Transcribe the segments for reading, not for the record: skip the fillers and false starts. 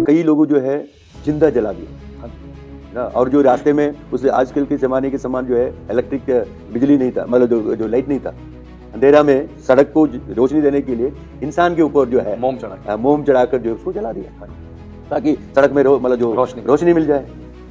और कई लोगों जो है जिंदा जला दिया ना। और जो रास्ते में उस आजकल के ज़माने के समान जो है इलेक्ट्रिक बिजली नहीं था, मतलब जो लाइट नहीं था, अंधेरा में सड़क को रोशनी देने के लिए इंसान के ऊपर जो है मोम चढ़ाकर जो उसको जला दिया ताकि सड़क में मतलब जो रोशनी मिल जाए।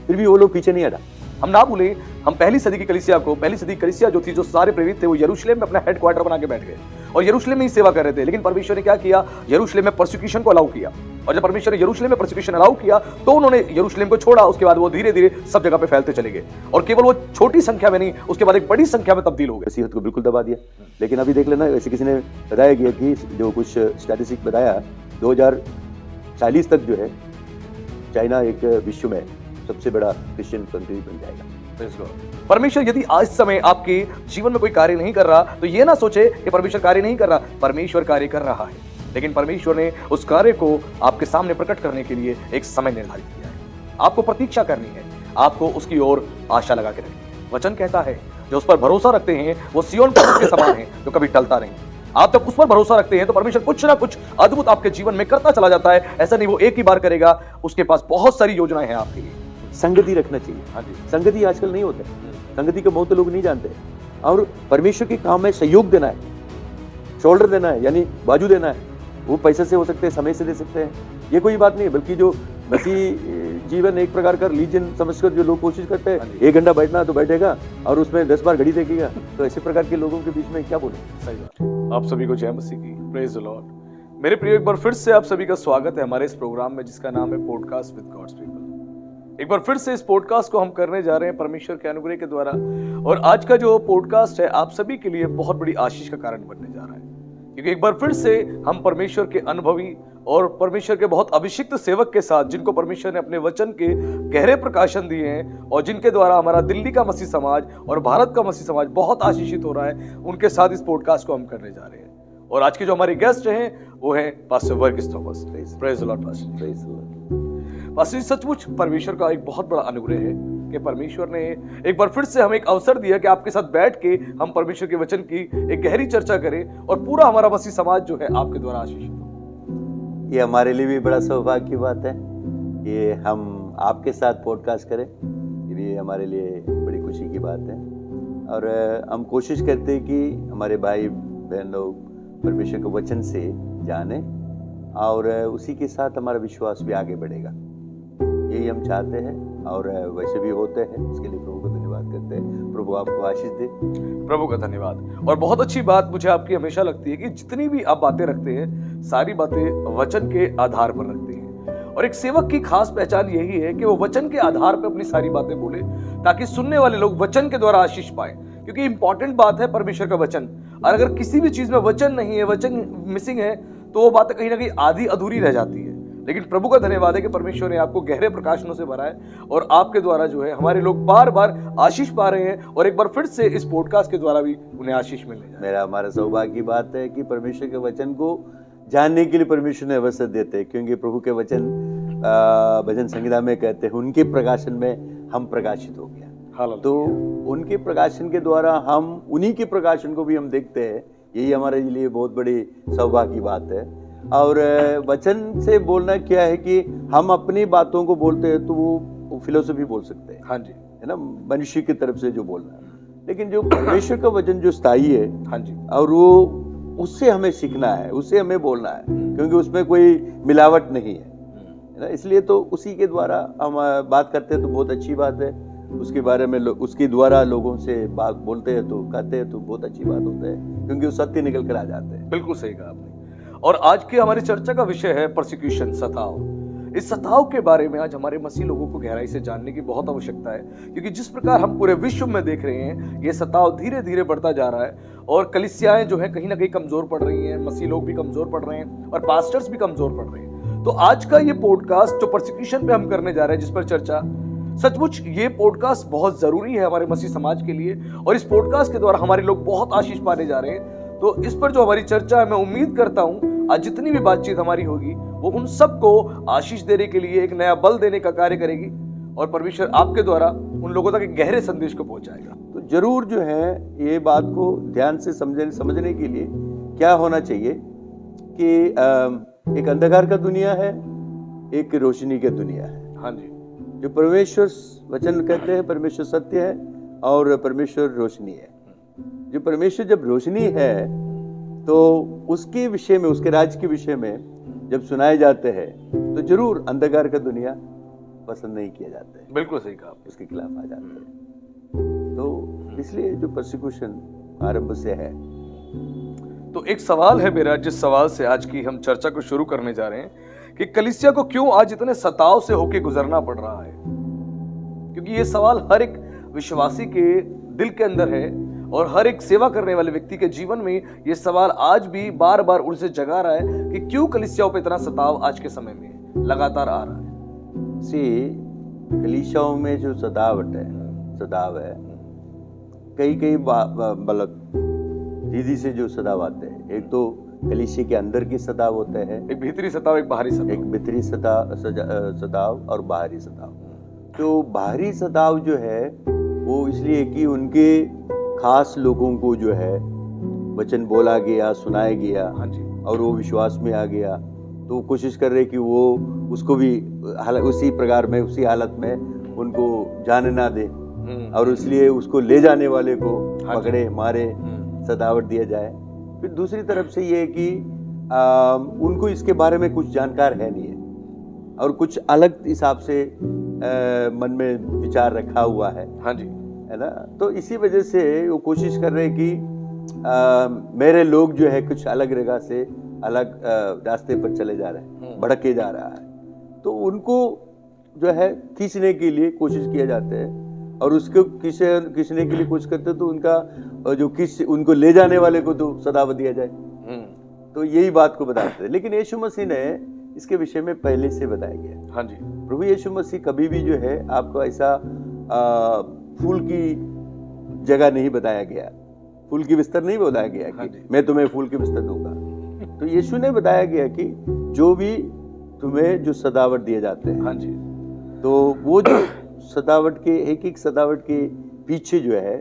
फिर भी वो लोग पीछे नहीं हटा। हम ना भूले, हम पहली सदी की कलीसिया जो थी, जो सारे प्रेरित थे, वो यरूशलेम में अपना हेडक्वार्टर बना के बैठ गए और यरूशलेम में ही सेवा कर रहे थे। लेकिन परमेश्वर ने क्या किया, यरूशलेम में परसिक्यूशन को अलाउ किया। और जब परमेश्वर ने यरूशलेम में परसिक्यूशन अलाउ किया तो उन्होंने यरूशलेम को छोड़ा। उसके बाद वो धीरे धीरे सब जगह पे फैलते चले गए और केवल वो छोटी संख्या में नहीं, उसके बाद एक बड़ी संख्या में तब्दील हो गए। नसीहत को बिल्कुल दबा दिया। लेकिन अभी देख लेना, वैसे किसी ने बताया गया कि जो कुछ स्टैटिस्टिक बताया 2040 तक जो है चाइना एक विश्व में सबसे बड़ा क्रिश्चियन कंट्री बन जाएगा। परमेश्वर यदि आज समय आपके जीवन में कोई कार्य नहीं कर रहा तो ये ना सोचे कि परमेश्वर कार्य नहीं कर रहा, परमेश्वर कार्य कर रहा है। लेकिन परमेश्वर ने उस कार्य को आपके सामने प्रकट करने के लिए एक समय निर्धारित किया है। आपको प्रतीक्षा करनी है, आपको उसकी ओर आशा लगा के रखनी है। वचन कहता है जो उस पर भरोसा रखते हैं वो सिय्योन पर्वत के समान है जो कभी टलता नहीं। आप जब उस पर भरोसा रखते हैं तो परमेश्वर कुछ ना कुछ अद्भुत आपके जीवन में करता चला जाता है। ऐसा नहीं वो एक ही बार करेगा, उसके पास बहुत सारी योजनाएं हैं आपके लिए। संगति रखना चाहिए। हाँ जी, संगति आजकल नहीं होता है। संगति का बहुत लोग नहीं जानते। और परमेश्वर के काम में सहयोग देना है, शोल्डर देना है, यानी बाजू देना है। वो पैसे से हो सकते हैं, समय से दे सकते हैं, ये कोई बात नहीं है। बल्कि जो मसीह जीवन एक प्रकार का रिलीजन समझकर जो लोग कोशिश करते हैं 1 घंटा बैठना तो बैठेगा और उसमें 10 बार घड़ी देखेगा, तो ऐसे प्रकार के लोगों के बीच में क्या बोले। सही बात। आप सभी को जय मसीह की, प्रेज द लॉर्ड। मेरे प्रिय, एक बार फिर से आप सभी का स्वागत है हमारे इस प्रोग्राम में जिसका नाम है पॉडकास्ट विद गॉड्स पीपल। एक बार फिर से इस पॉडकास्ट को हम करने जा रहे हैं परमेश्वर के अनुग्रह के द्वारा। और आज का जो पॉडकास्ट है आप सभी के लिए बहुत बड़ी आशीष का कारण बनने जा रहा है, क्योंकि एक बार फिर से हम परमेश्वर के अनुभवी और परमेश्वर के बहुत अभिषिक्त सेवक के साथ, जिनको परमेश्वर ने अपने वचन के गहरे प्रकाशन दिए हैं और जिनके द्वारा हमारा दिल्ली का मसीह समाज और भारत का मसीह समाज बहुत आशीषित हो रहा है, उनके साथ इस पॉडकास्ट को हम करने जा रहे हैं। और आज के जो हमारे गेस्ट हैं वो हैं pastor Varghese Thomas. Praise the Lord pastor. Praise the Lord pastor ji, सचमुच परमेश्वर का एक बहुत बड़ा अनुग्रह है कि परमेश्वर ने एक बार फिर से हमें एक अवसर दिया कि आपके साथ बैठ के हम परमेश्वर के वचन की एक गहरी चर्चा करें और पूरा हमारा मसीह समाज जो है आपके द्वारा आशीषित हो। ये हमारे लिए भी बड़ा सौभाग्य की बात है कि हम आपके साथ पॉडकास्ट करें। ये हमारे लिए बड़ी खुशी की बात है और हम कोशिश करते हैं कि हमारे भाई बहन लोग परमेश्वर के वचन से जाने और उसी के साथ हमारा विश्वास भी आगे बढ़ेगा। यही हम चाहते हैं और वैसे भी होते हैं। इसके लिए प्रभु को धन्यवाद करते हैं। प्रभु आपको आशीष दे। प्रभु का धन्यवाद। और बहुत अच्छी बात मुझे आपकी हमेशा लगती है कि जितनी भी आप बातें रखते हैं सारी बातें वचन के आधार पर रखते हैं। और एक सेवक की खास पहचान यही है कि वो वचन के आधार पर अपनी सारी बातें बोले ताकि सुनने वाले लोग वचन के द्वारा आशीष पाए। क्योंकि इंपॉर्टेंट बात है परमेश्वर का वचन, और अगर किसी भी चीज में वचन नहीं है, वचन मिसिंग है, तो वो बात कहीं ना कहीं आधी अधूरी रह जाती है। लेकिन प्रभु का धन्यवाद है कि परमेश्वर ने आपको गहरे प्रकाशनों से भरा है और आपके द्वारा जो है हमारे लोग बार बार आशीष पा रहे हैं और एक बार फिर से इस पॉडकास्ट के द्वारा भी उन्हें आशीष मिलने जा रही है। हमारा सौभाग्य की बात है कि परमेश्वर के वचन को जानने के लिए परमेश्वर ने अवसर देते हैं, क्योंकि प्रभु के वचन भजन संहिता में कहते हैं उनके प्रकाशन में हम प्रकाशित हो गया। तो उनके प्रकाशन के द्वारा हम उन्हीं के प्रकाशन को भी हम देखते हैं। यही हमारे लिए बहुत बड़ी सौभाग्य की बात है। और वचन से बोलना क्या है कि हम अपनी बातों को बोलते हैं तो वो फिलोसफी बोल सकते हैं, हाँ जी, है ना, मनुष्य की तरफ से जो बोलना है। लेकिन जो परमेश्वर का वचन जो स्थायी है, हाँ जी, और वो उससे हमें सीखना है, उससे हमें बोलना है, क्योंकि उसमें कोई मिलावट नहीं है ना। इसलिए तो उसी के द्वारा हम बात करते हैं तो बहुत अच्छी बात है। उसके बारे में उसके द्वारा लोगों से बात बोलते हैं तो कहते हैं तो बहुत अच्छी बात होता है, क्योंकि वो सत्य निकल कर आ जाते हैं। बिल्कुल सही कहा आपने। और आज की हमारी चर्चा का विषय है परसिक्यूशन, सताव। इस सताव के बारे में आज हमारे मसीह लोगों को गहराई से जानने की बहुत आवश्यकता है, क्योंकि जिस प्रकार हम पूरे विश्व में देख रहे हैं ये सताव धीरे धीरे बढ़ता जा रहा है और कलीसियाएं जो है कहीं ना कहीं कमजोर पड़ रही हैं, मसीह लोग भी कमजोर पड़ रहे हैं और पास्टर्स भी कमजोर पड़ रहे हैं। तो आज का ये पॉडकास्ट जो परसिक्यूशन पे हम करने जा रहे हैं, जिस पर चर्चा, सचमुच ये पॉडकास्ट बहुत जरूरी है हमारे मसीह समाज के लिए और इस पॉडकास्ट के द्वारा हमारे लोग बहुत आशीष पाने जा रहे हैं। तो इस पर जो हमारी चर्चा है, मैं उम्मीद करता हूं आज जितनी भी बातचीत हमारी होगी वो उन सबको आशीष देने के लिए एक नया बल देने का कार्य करेगी और परमेश्वर आपके द्वारा उन लोगों तक एक गहरे संदेश को पहुंचाएगा। तो जरूर जो है ये बात को ध्यान से समझने के लिए क्या होना चाहिए कि एक अंधकार का दुनिया है एक रोशनी की दुनिया है। हाँ जी। जो परमेश्वर वचन कहते हैं, परमेश्वर सत्य है और परमेश्वर रोशनी है। जो परमेश्वर जब रोशनी है तो उसके विषय में, उसके राज्य के विषय में जब सुनाए जाते हैं तो जरूर अंधकार का दुनिया पसंद नहीं किया जाता है, बिल्कुल सही कहा आपने। उसके खिलाफ आ जाते हैं। तो इसलिए जो परसिक्यूशन आरंभ से है। तो एक सवाल है मेरा, जिस सवाल से आज की हम चर्चा को शुरू करने जा रहे हैं कि कलीसिया को क्यों आज इतने सताव से होके गुजरना पड़ रहा है। क्योंकि ये सवाल हर एक विश्वासी के दिल के अंदर है और हर एक सेवा करने वाले व्यक्ति के जीवन में ये सवाल आज भी बार बार उनसे जगा रहा है कि क्यों कलीसियाओं पे इतना सताव आज के समय में लगातार आ रहा है। कलीसियाओं में जो सदाव है, कई मतलब दीदी से जो सदाव आते हैं, एक तो कलीसिया के अंदर की सदाव होते हैं, एक भीतरी सताव, एक बाहरी सताव। एक भीतरी सदाव और बाहरी सदाव। तो बाहरी सदाव जो है वो इसलिए कि उनके खास लोगों को जो है वचन बोला गया, सुनाया गया, हाँ जी, और वो विश्वास में आ गया, तो कोशिश कर रहे कि वो उसको भी उसी प्रकार में, उसी हालत में उनको जाने ना दे, और इसलिए उसको ले जाने वाले को पकड़े, मारे, सदावट दिया जाए। फिर दूसरी तरफ से ये है कि उनको इसके बारे में कुछ जानकार है नहीं है और कुछ अलग हिसाब से मन में विचार रखा हुआ है। हाँ जी, है ना। तो इसी वजह से वो कोशिश कर रहे हैं कि मेरे लोग जो है कुछ अलग जगह से अलग रास्ते पर चले जा रहे हैं, भड़के जा रहा है, तो उनको जो है खींचने के लिए कोशिश किया जाते हैं, और उसको खींचने के लिए कोशिश करते तो उनका जो उनको ले जाने वाले को तो सदावत दिया जाए। तो यही बात को बताते हैं। लेकिन यीशु मसीह ने इसके विषय में पहले से बताया गया। हाँ जी, प्रभु यीशु मसीह कभी भी जो है आपको ऐसा फूल की जगह नहीं बताया गया, फूल की बिस्तर नहीं बताया गया कि मैं तुम्हें फूल की बिस्तर दूंगा। तो यीशु ने बताया गया कि जो भी तुम्हें जो सदावट दिए जाते हैं, हाँ जी, तो वो जो सदावट के एक सदावट के पीछे जो है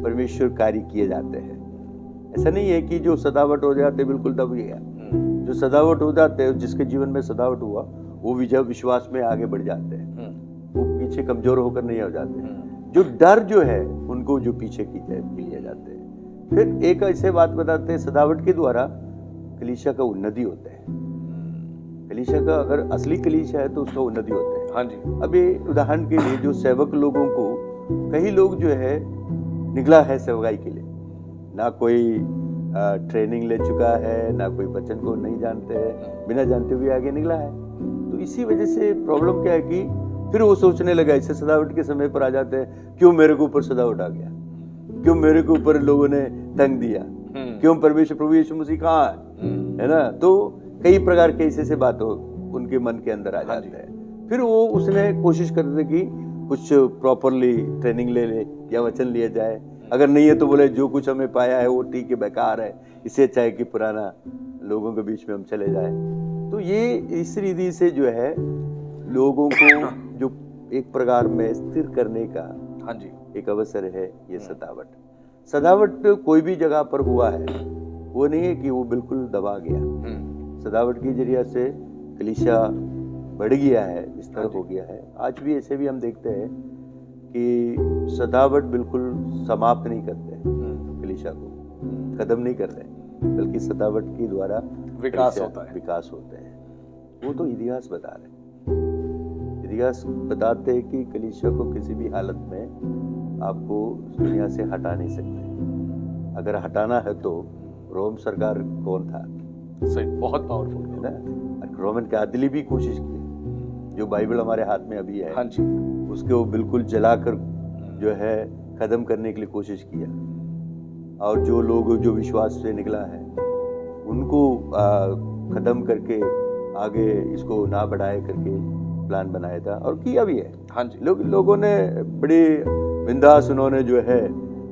परमेश्वर कार्य किए जाते हैं। ऐसा नहीं है कि जो सदावट हो जाते बिल्कुल दब गया। जो सदावट हो जाते हैं, जिसके जीवन में सदावट हुआ, वो विश्वास में आगे बढ़ जाते हैं, वो पीछे कमजोर होकर नहीं हो जाते। जो डर जो है उनको जो पीछे लिया जाते हैं। फिर एक ऐसे बात बताते हैं, सदावट के द्वारा कलीसिया का उन्नति होता है। कलीसिया का अगर असली कलीसिया है तो उसका उन्नति होता है। हाँ जी। अभी उदाहरण के लिए जो सेवक लोगों को, कई लोग जो है निकला है सेवकाई के लिए, ना कोई ट्रेनिंग ले चुका है, ना कोई वचन को नहीं जानते हैं, बिना जानते हुए आगे निकला है। तो इसी वजह से प्रॉब्लम क्या है कि फिर वो सोचने लगा, ऐसे सदावट के समय पर आ जाते हैं, क्यों मेरे को ऊपर सदावट आ गया, क्यों मेरे को ऊपर लोगों ने तंग दिया, क्यों परमेश्वर प्रभु यीशु मसीह कहाँ है ना। तो कई प्रकार के ऐसे बात उनके मन के अंदर आ जाते हैं। फिर वो उसने कोशिश करते कि कुछ प्रॉपरली ट्रेनिंग ले ले या वचन लिया जाए, अगर नहीं है तो बोले जो कुछ हमें पाया है वो ठीक है, बेकार है, इससे अच्छा है कि पुराना लोगों के बीच में हम चले जाए। तो ये इस रीति से जो है लोगों को जो एक प्रकार में स्थिर करने का, हाँ जी, एक अवसर है ये सदावट। सदावट कोई भी जगह पर हुआ है, वो नहीं है कि वो बिल्कुल दबा गया। सदावट के जरिए से कलीसिया बढ़ गया है, विस्तार हो गया है। आज भी ऐसे भी हम देखते हैं कि सदावट बिल्कुल समाप्त नहीं करते कलीसिया को, खत्म नहीं करते, बल्कि सदावट के द्वारा विकास होता है। वो तो इतिहास बता रहे, इतिहास बताते हैं कि कलीसिया को किसी भी हालत में आपको दुनिया से हटा नहीं सकते। अगर हटाना है तो रोम सरकार कौन था, सही, बहुत पावरफुल है ना। रोमन कैथोलिक भी कोशिश की, जो बाइबल हमारे हाथ में अभी है, हाँ जी, उसके वो बिल्कुल जलाकर जो है खत्म करने के लिए कोशिश किया, और जो लोग जो विश्वास से निकला है उनको खत्म करके आगे इसको ना बढ़ाए करके प्लान बनाया था, और किया भी है। हाँ जी, लोगों ने बड़ी बिंदास उन्होंने जो है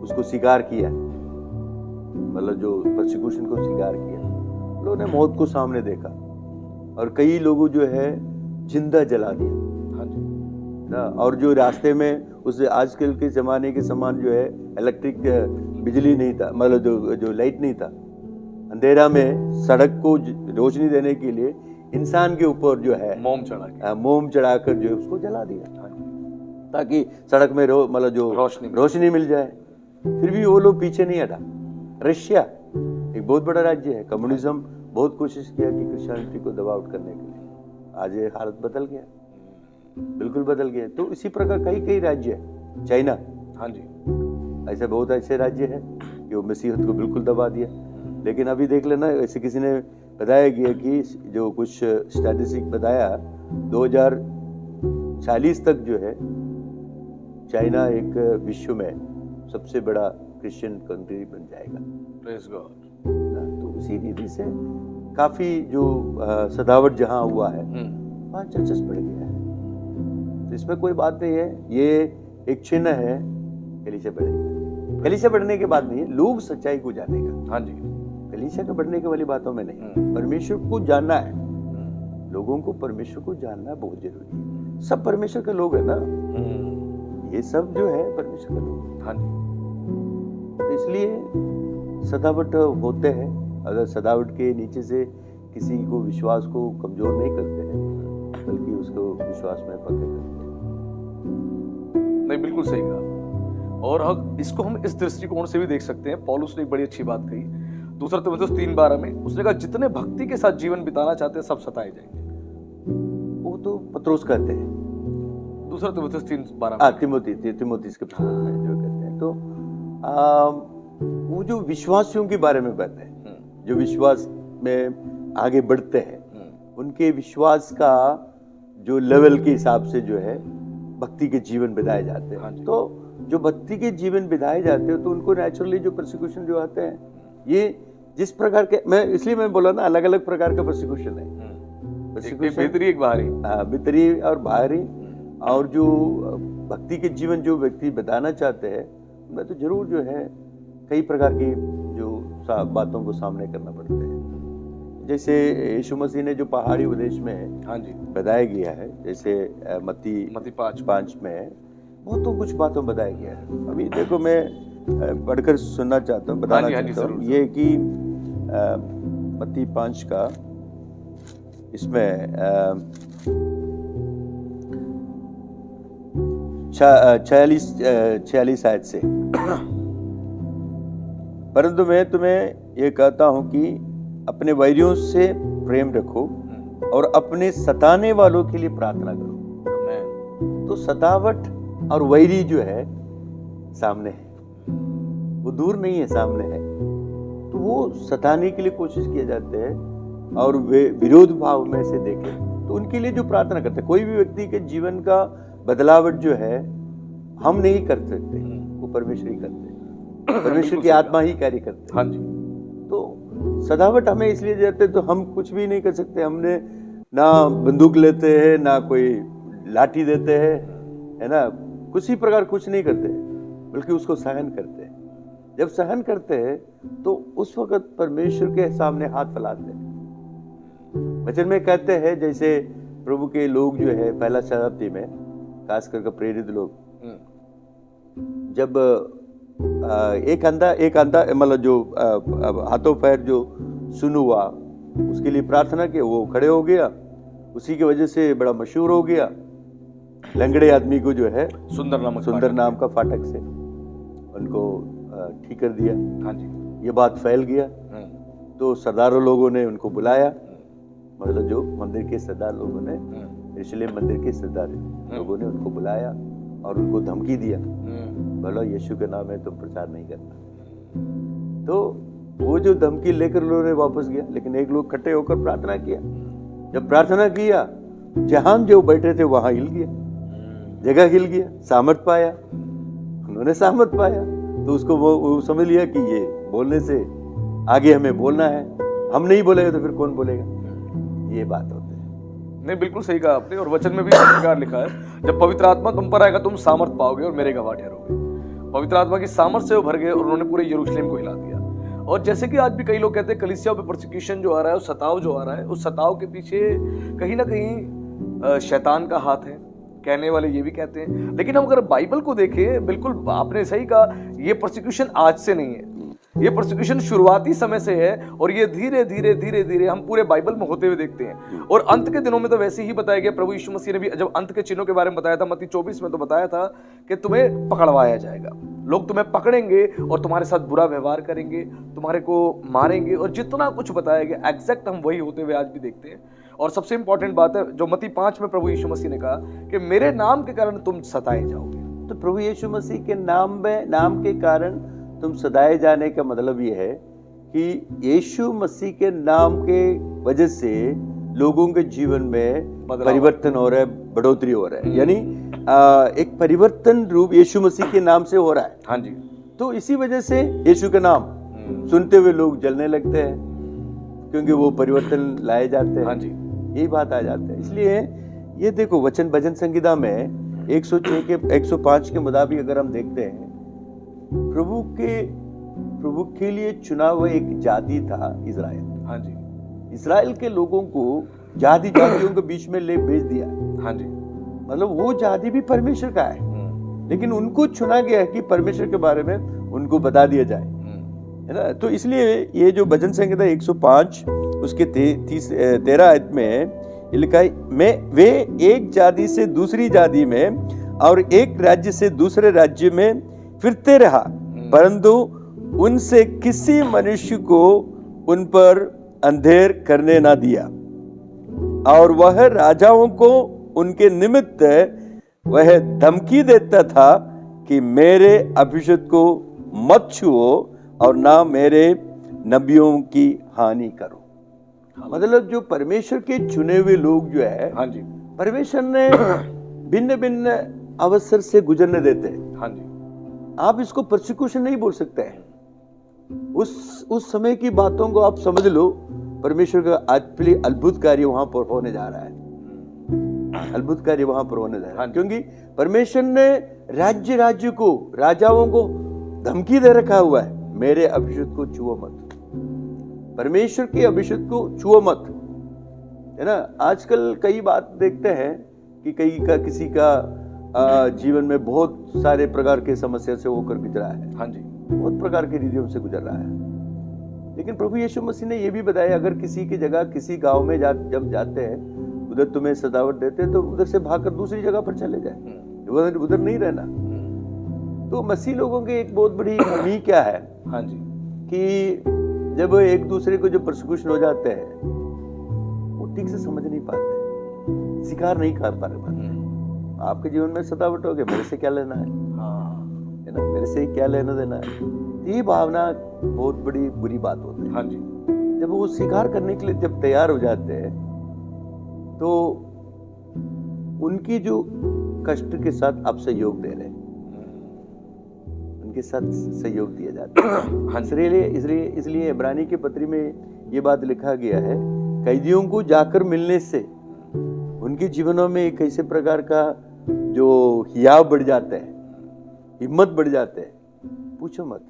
उसको स्वीकार किया, मतलब जो परसिक्यूशन को स्वीकार किया। लोगों ने मौत को सामने देखा, और कई लोगों जो है जिंदा जला दिया। हाँ जी ना। और जो रास्ते में उस आजकल के जमाने के समान जो है इलेक्ट्रिक बिजली नहीं था, मतलब जो लाइट नहीं था, अंधेरा में सड़क को रोशनी देने के लिए इंसान के ऊपर जो है मोम चढ़ाकर जो है उसको जला दिया ताकि सड़क में मतलब जो रोशनी मिल जाए। फिर भी वो लोग पीछे नहीं हटा। रशिया एक बहुत बड़ा राज्य है, कम्युनिज्म बहुत कोशिश किया कि क्रिश्चियनिटी को दबाव करने के लिए। आज ये हालत बदल गया, बिल्कुल बदल गया। तो इसी प्रकार कई राज्य है, चाइना, हाँ जी, ऐसे बहुत ऐसे राज्य है कि वो मसीहत को बिल्कुल दबा दिया। लेकिन अभी देख लेना, ऐसे किसी ने बताया गया कि जो कुछ स्टैटिस्टिक बताया 2040 तक जो है चाइना एक विश्व में सबसे बड़ा क्रिश्चियन कंट्री बन जाएगा। Praise God. तो इसी रीति से काफी जो सदावट जहां हुआ है वहां चर्चेस बढ़ गया है। तो इसमें कोई बात नहीं है, ये एक चिन्ह है कलीसिया बढ़ेगा। कलीसिया बढ़ने के बाद नहीं, लोग सच्चाई को जानेगा। हाँ जी, कलीसिया के बढ़ने के वाली बातों में नहीं, परमेश्वर को जानना है। लोगों को परमेश्वर को जानना बहुत जरूरी है। सब परमेश्वर के लोग है ना, ये सब जो है परमेश्वर के लोग। हाँ जी, तो इसलिए सदावट होते हैं। अगर सदावट के नीचे से किसी को विश्वास को कमजोर नहीं करते हैं, बल्कि उसको विश्वास में पक्के करते हैं। नहीं, बिल्कुल सही कहा। और इसको हम इस दृष्टिकोण से भी देख सकते हैं। पौलुस ने एक बड़ी अच्छी बात कही 2 तीमुथियुस 3:12 में। उसने कहा जितने भक्ति के साथ जीवन बिताना चाहते हैं सब सताए जाएंगे। वो तो पत्रोस कहते हैं 2 तीमुथियुस 3:12 तिमोथी के पुस्तक में जो कहते हैं। तो वो जो विश्वासियों के बारे में कहते हैं, जो विश्वास में आगे बढ़ते हैं, उनके विश्वास का जो लेवल के हिसाब से जो है भक्ति के जीवन बिताए जाते हैं। तो जो भक्ति के जीवन बिताए जाते हैं तो उनको नेचुरली जो प्रोसिक्यूशन जो आते हैं, ये जिस प्रकार के, मैं इसलिए मैं बोला ना, अलग अलग प्रकार का प्रोसिक्यूशन है। भीतरी एक बाहरी, भीतरी और बाहरी। और जो भक्ति के जीवन जो व्यक्ति बताना चाहते हैं उनमें तो जरूर जो है कई प्रकार की जो बातों को सामने करना पड़ता है। जैसे यीशु मसीह ने जो पहाड़ी उपदेश में हाँ जी बताया गया है, जैसे मत्ती 5 में बहुत कुछ बातों बताया गया है। अभी देखो मैं पढ़कर सुनना चाहता हूँ, बताना चाहता हूँ ये कि मत्ती 5 का इसमें 46 आयत से परंतु मैं तुम्हें ये कहता हूं कि अपने वैरियों से प्रेम रखो और अपने सताने वालों के लिए प्रार्थना करो। तो सतावट और वैरी जो है सामने है, वो दूर नहीं है, सामने है। तो वो सताने के लिए कोशिश किए जाते हैं और वे विरोध भाव में से देखें तो उनके लिए जो प्रार्थना करते हैं। कोई भी व्यक्ति के जीवन का बदलावट जो है हम नहीं कर सकते, वो परमेश्वर ही करते हैं, परमेश्वर की आत्मा ही कार्य करते हैं। हाँ जी। तो सदावट हमें इसलिए देते तो हम कुछ भी नहीं कर सकते। हमने ना बंदूक लेते हैं, ना कोई लाठी देते हैं, है ना, किसी प्रकार कुछ नहीं करते, बल्कि उसको सहन करते हैं। जब सहन करते हैं तो उस वक्त परमेश्वर के सामने हाथ फैलाते हैं। वचन में कहते हैं जैसे प्रभु के लोग जो है पहला शताब्दी में, खास करके प्रेरित लोग, जब एक अंधा मतलब जो हाथों पैर जो सुन हुआ उसके लिए प्रार्थना की, वो खड़े हो गया, उसी की वजह से बड़ा मशहूर हो गया। लंगड़े आदमी को जो है सुंदर नाम का फाटक से उनको ठीक कर दिया। हाँ जी। ये बात फैल गया तो सरदारों लोगों ने उनको बुलाया, मतलब जो मंदिर के सरदार लोगों ने, यरूशलेम मंदिर के सरदार लोगों ने उनको बुलाया और उनको धमकी दिया, बोलो यीशु के नाम में तुम प्रचार नहीं करना। तो वो जो धमकी लेकर उन्होंने वापस गया, लेकिन एक लोग इकट्ठे होकर प्रार्थना किया। जब प्रार्थना किया, जहां जो बैठे थे वहां हिल गया, जगह हिल गया, सामर्थ पाया, उन्होंने सामर्थ पाया। तो उसको वो समझ लिया कि ये बोलने से आगे हमें बोलना है, हम नहीं बोलेंगे तो फिर कौन बोलेगा। ये बात होती है। नहीं, बिल्कुल सही कहा आपने। और वचन में भी इस प्रकार लिखा है, जब पवित्र आत्मा तुम पर आएगा तुम सामर्थ पाओगे और मेरे गवाह ठहरोगे। पवित्र आत्मा की सामर्थ से वो भर गए और उन्होंने पूरे यरूशलेम को हिला दिया। और जैसे कि आज भी कई लोग कहते हैं कलीसिया पे परसिक्यूशन जो आ रहा है, उस सताव जो आ रहा है, उस सताव के पीछे कहीं ना कहीं शैतान का हाथ है, कहने वाले ये भी कहते हैं। लेकिन हम अगर बाइबल को देखें, बिल्कुल आपने सही कहा, ये परसिक्यूशन आज से नहीं है। ये प्रोसिक्यूशन शुरुआती समय से है और ये धीरे धीरे धीरे धीरे हम पूरे बाइबल में होते हुए देखते हैं। और अंत के दिनों में तो वैसे ही बताया गया, प्रभु यीशु मसीह ने भी जब अंत के चिन्हों के बारे में बताया था, मत्ती 24 में तो बताया था कि तुम्हें पकड़वाया जाएगा, लोग तुम्हें पकड़ेंगे और तुम्हारे साथ बुरा व्यवहार करेंगे, तुम्हारे को मारेंगे, और जितना कुछ बताया गया एग्जैक्ट हम वही होते हुए आज भी देखते हैं। और सबसे इंपॉर्टेंट बात है जो मत्ती 5 में प्रभु यीशु मसीह ने कहा कि मेरे नाम के कारण तुम सताए जाओगे। तो प्रभु यीशु मसीह के नाम के कारण तुम सताए जाने का मतलब ये है कि यीशु मसीह के नाम के वजह से लोगों के जीवन में परिवर्तन हो रहा है, बढ़ोतरी हो रहा है, यानी एक परिवर्तन रूप यीशु मसीह के नाम से हो रहा है। हाँ जी। तो इसी वजह से यीशु का नाम सुनते हुए लोग जलने लगते हैं, क्योंकि वो परिवर्तन लाए जाते हैं। हाँ जी, यही बात आ जाता है। इसलिए ये देखो वचन भजन संहिता में 106 के 105 के मुताबिक अगर हम देखते हैं, प्रभु के लिए चुना हुआ एक जाति था इजराइल। हाँ जी। इजराइल के लोगों को जातियों के बीच में ले भेज दिया। हाँ जी। मतलब वो जाति भी परमेश्वर का है, लेकिन उनको चुना गया है कि परमेश्वर के बारे में उनको बता दिया जाए, है ना। तो इसलिए ये जो भजन संहिता 105 उसके 13 आयत में लिखा है, वे एक जाति से दूसरी जाति में और एक राज्य से दूसरे राज्य में फिरते रहा, परंतु उनसे किसी मनुष्य को उन पर अंधेर करने ना दिया, और वह राजाओं को उनके निमित्त वह धमकी देता था कि मेरे अभिषिक्त को मत छुओ और ना मेरे नबियों की हानि करो। मतलब जो परमेश्वर के चुने हुए लोग जो है, हाँ जी, परमेश्वर ने भिन्न भिन्न अवसर से गुजरने देते हैं। हाँ जी। आप इसको परसिक्यूशन नहीं बोल सकते हैं। उस समय की बातों को आप समझ लो, परमेश्वर का अद्भुत कार्य वहां पर होने जा रहा है, अद्भुत कार्य वहां पर होने जा रहा है, क्योंकि परमेश्वर ने राज्य को, राजाओं को धमकी दे रखा हुआ है, मेरे अभिषिक्त को छुओ मत, परमेश्वर के अभिषिक्त को छुओ मत, है ना। आजकल कई बात देखते हैं कि किसी का जीवन में बहुत सारे प्रकार के समस्या से होकर गुजरा है। हाँ जी, बहुत प्रकार के रीतियों से गुजर रहा है, लेकिन प्रभु यीशु मसीह ने यह भी बताया, अगर किसी की जगह किसी गांव में जब जाते हैं, उधर तुम्हें सतावट देते हैं, तो उधर से भागकर दूसरी जगह पर चले जाए, उधर नहीं रहना। तो मसीह लोगों की एक बहुत बड़ी कमी क्या है, हाँ जी, कि जब एक दूसरे को जो परसिक्यूशन हो जाते हैं, वो ठीक से समझ नहीं पाते, स्वीकार नहीं कर पा रहे। आपके जीवन में सतावट हो गई, मेरे से क्या लेना है, है ना, मेरे से क्या लेना देना है, ये भावना बहुत बड़ी बुरी बात होती है। हाँ जी। जब वो स्वीकार करने के लिए जब तैयार हो जाते हैं, तो उनकी जो कष्ट के साथ आप सहयोग दे रहे हैं, उनके साथ सहयोग दिया जाता है। इसलिए इब्रानी के पत्री में ये बात लिखा गया है, कैदियों को जाकर मिलने से उनके जीवनों में एक ऐसे प्रकार का जो हियाव बढ़ जाता है, हिम्मत बढ़ जाते हैं, पूछो मत।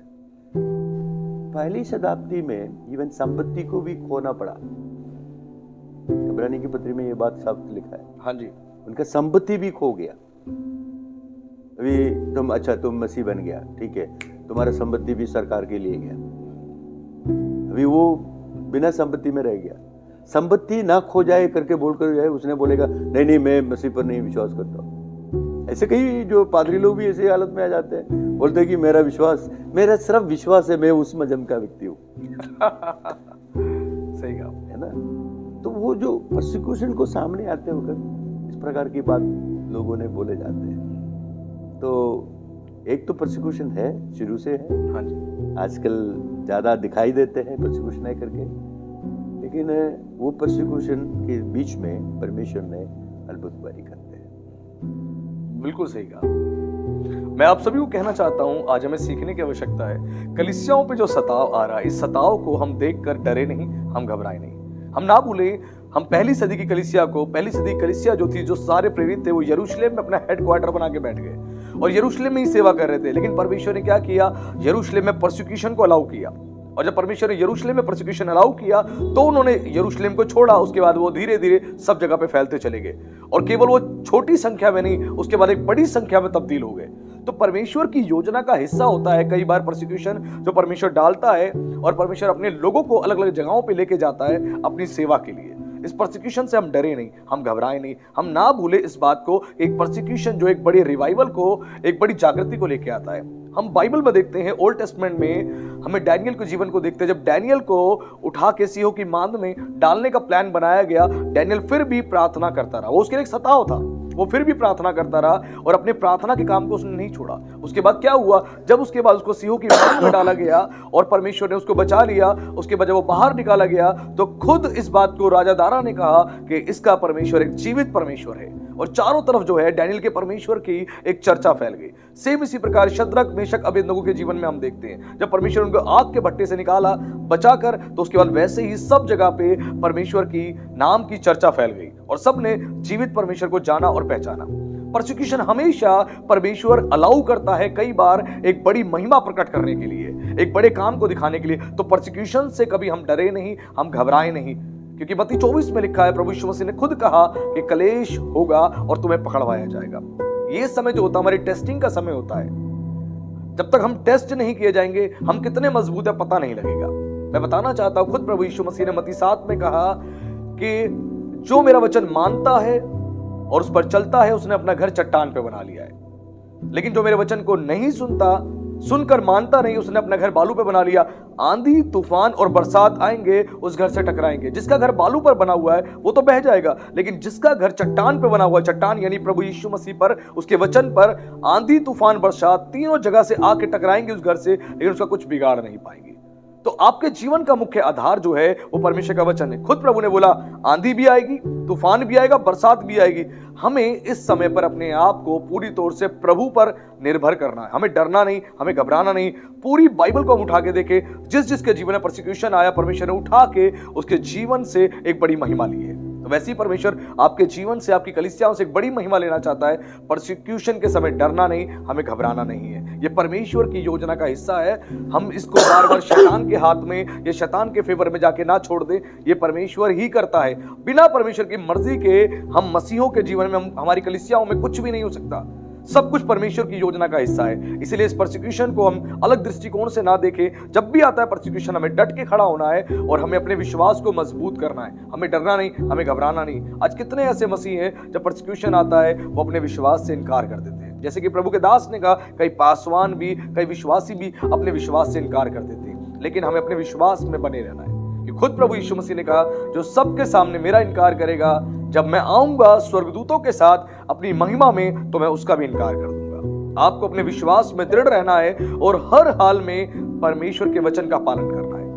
पहली शताब्दी में इवन संपत्ति को भी खोना पड़ा, इब्रानी की पत्री में ये बात साफ लिखा है। हाँ जी, उनका संपत्ति भी खो गया। अभी तुम मसीह बन गया, ठीक है, तुम्हारा संपत्ति भी सरकार के लिए गया, अभी वो बिना संपत्ति में रह गया। संपत्ति ना खो जाए करके बोलकर जाए, उसने बोलेगा नहीं मैं मसीह पर नहीं विश्वास करता हूँ। ऐसे कई जो पादरी लोग भी ऐसी हालत में आ जाते हैं, बोलते हैं कि मेरा सिर्फ विश्वास है, मैं उस मजहब का व्यक्ति हूँ। सही कहा, है ना। तो वो जो परसिक्यूशन को सामने आते होकर इस प्रकार की बात लोगों ने बोले जाते हैं। तो एक तो परसिक्यूशन है, शुरू से है। हाँ जी। आजकल ज्यादा दिखाई देते हैं परसिक्यूशन है करके, लेकिन वो परसिक्यूशन के बीच में परमेश्वर ने अद्भुत कार्य करते हैं। बिल्कुल सही कहा। मैं आप सभी को कहना चाहता हूं, आज हमें सीखने की आवश्यकता है। कलीसियाओं पे जो सताव आ रहा है, इस सताव को हम देखकर डरे नहीं, हम घबराए नहीं, हम ना भूले। हम पहली सदी की कलीसिया जो थी, जो सारे प्रेरित थे, वो यरूशलेम में अपना हेडक्वार्टर बना के बैठ गए और यरूशलेम में ही सेवा कर रहे थे। लेकिन परमेश्वर ने क्या किया, यरूशलेम में परसिक्यूशन को अलाउ किया, और जब परमेश्वर ने यरूशलेम में परसिक्यूशन अलाउ किया तो उन्होंने यरूशलेम को छोड़ा। उसके बाद वो धीरे धीरे सब जगह पे फैलते चले गए, और केवल वो छोटी संख्या में नहीं, उसके बाद एक बड़ी संख्या में तब्दील हो गए। तो परमेश्वर की योजना का हिस्सा होता है कई बार परसिक्यूशन जो परमेश्वर डालता है, और परमेश्वर अपने लोगों को अलग अलग जगहों पे लेके जाता है अपनी सेवा के लिए। इस परसिक्यूशन से हम डरे नहीं, हम घबराए नहीं, हम ना भूले इस बात को, एक परसिक्यूशन जो एक बड़ी रिवाइवल को, एक बड़ी जागृति को लेके आता है। हम बाइबल में देखते हैं, ओल्ड टेस्टमेंट में हमें डैनियल के जीवन को देखते हैं। जब डैनियल को उठा के सिंहों की मांद में डालने का प्लान बनाया गया, डैनियल फिर भी प्रार्थना करता रहा। वो उसके लिए एक सताव था, वो फिर भी प्रार्थना करता रहा और अपने प्रार्थना के काम को उसने नहीं छोड़ा। उसके बाद क्या हुआ, जब उसके बाद उसको सिंहों की मांद में डाला गया और परमेश्वर ने उसको बचा लिया, उसके बाद जब वो बाहर निकाला गया तो खुद इस बात को राजा दारा ने कहा कि इसका परमेश्वर एक जीवित परमेश्वर है, और चारों तरफ जो है डैनियल के परमेश्वर की एक चर्चा फैल गई। सेम इसी प्रकार शद्रक, मेशक, अबेदनगो के जीवन में हम देखते हैं, जब परमेश्वर उनको आग के भट्टे से निकाला बचाकर, तो उसके बाद वैसे ही सब जगह पे परमेश्वर की नाम की चर्चा फैल गई और सबने जीवित परमेश्वर को जाना और पहचाना। परसिक्यूशन हमेशा परमेश्वर अलाउ करता है कई बार एक बड़ी महिमा प्रकट करने के लिए, एक बड़े काम को दिखाने के लिए। तो परसिक्यूशन से कभी हम डरे नहीं, हम घबराए नहीं, क्योंकि मत्ती 24 में लिखा है, प्रभु यीशु मसीह ने खुद कहा कि कलेश होगा और तुम्हें पकड़वाया जाएगा। ये समय जो होता है हमारी टेस्टिंग का समय होता है। जब तक हम टेस्ट नहीं किए जाएंगे हम कितने मजबूत है पता नहीं लगेगा। मैं बताना चाहता हूं, खुद प्रभु यीशु मसीह ने मत्ती 7 में कहा कि जो मेरा वचन मानता है और उस पर चलता है उसने अपना घर चट्टान पे बना लिया है, लेकिन जो मेरे वचन को नहीं सुनता, सुनकर मानता नहीं, उसने अपना घर बालू पे बना लिया। आंधी, तूफान और बरसात आएंगे उस घर से टकराएंगे। जिसका घर बालू पर बना हुआ है वो तो बह जाएगा, लेकिन जिसका घर चट्टान पे बना हुआ है, चट्टान यानी प्रभु यीशु मसीह पर, उसके वचन पर, आंधी, तूफान, बरसात तीनों जगह से आके टकराएंगे उस घर से, लेकिन उसका कुछ बिगाड़ नहीं पाएंगे। तो आपके जीवन का मुख्य आधार जो है वो परमेश्वर का वचन है। खुद प्रभु ने बोला आंधी भी आएगी, तूफान भी आएगा, बरसात भी आएगी। हमें इस समय पर अपने आप को पूरी तौर से प्रभु पर निर्भर करना है। हमें डरना नहीं, हमें घबराना नहीं। पूरी बाइबल को हम उठा के देखें, जिस जिसके जीवन में परसिक्यूशन आया, परमेश्वर ने उठा के उसके जीवन से एक बड़ी महिमा ली है। तो वैसे ही परमेश्वर आपके जीवन से, आपकी कलीसियाओं से एक बड़ी महिमा लेना चाहता है। परसिक्यूशन के समय डरना नहीं, हमें घबराना नहीं है। ये परमेश्वर की योजना का हिस्सा है। हम इसको बार बार शैतान के हाथ में या शैतान के फेवर में जाके ना छोड़ दें। ये परमेश्वर ही करता है। बिना परमेश्वर की मर्जी के हम मसीहों के जीवन में, हमारी कलीसियाओं में कुछ भी नहीं हो सकता। सब कुछ परमेश्वर की योजना का हिस्सा है। इसलिए इस परसिक्यूशन को हम अलग दृष्टिकोण से ना देखें। जब भी आता है परसिक्यूशन, हमें डट के खड़ा होना है और हमें अपने विश्वास को मजबूत करना है। हमें डरना नहीं, हमें घबराना नहीं। आज कितने ऐसे मसीह हैं जब परसिक्यूशन आता है वो अपने विश्वास से इनकार कर देते हैं। जैसे कि प्रभु के दास ने कहा, कई पासवान भी, कई विश्वासी भी अपने विश्वास से इनकार कर देते हैं, लेकिन हमें अपने विश्वास में बने रहना है। कि खुद प्रभु यीशु मसीह ने कहा, जो सबके सामने मेरा इनकार करेगा, जब मैं आऊंगा स्वर्गदूतों के साथ अपनी महिमा में, तो मैं उसका भी इनकार कर दूंगा। आपको अपने विश्वास में दृढ़ रहना है और हर हाल में परमेश्वर के वचन का पालन करना है।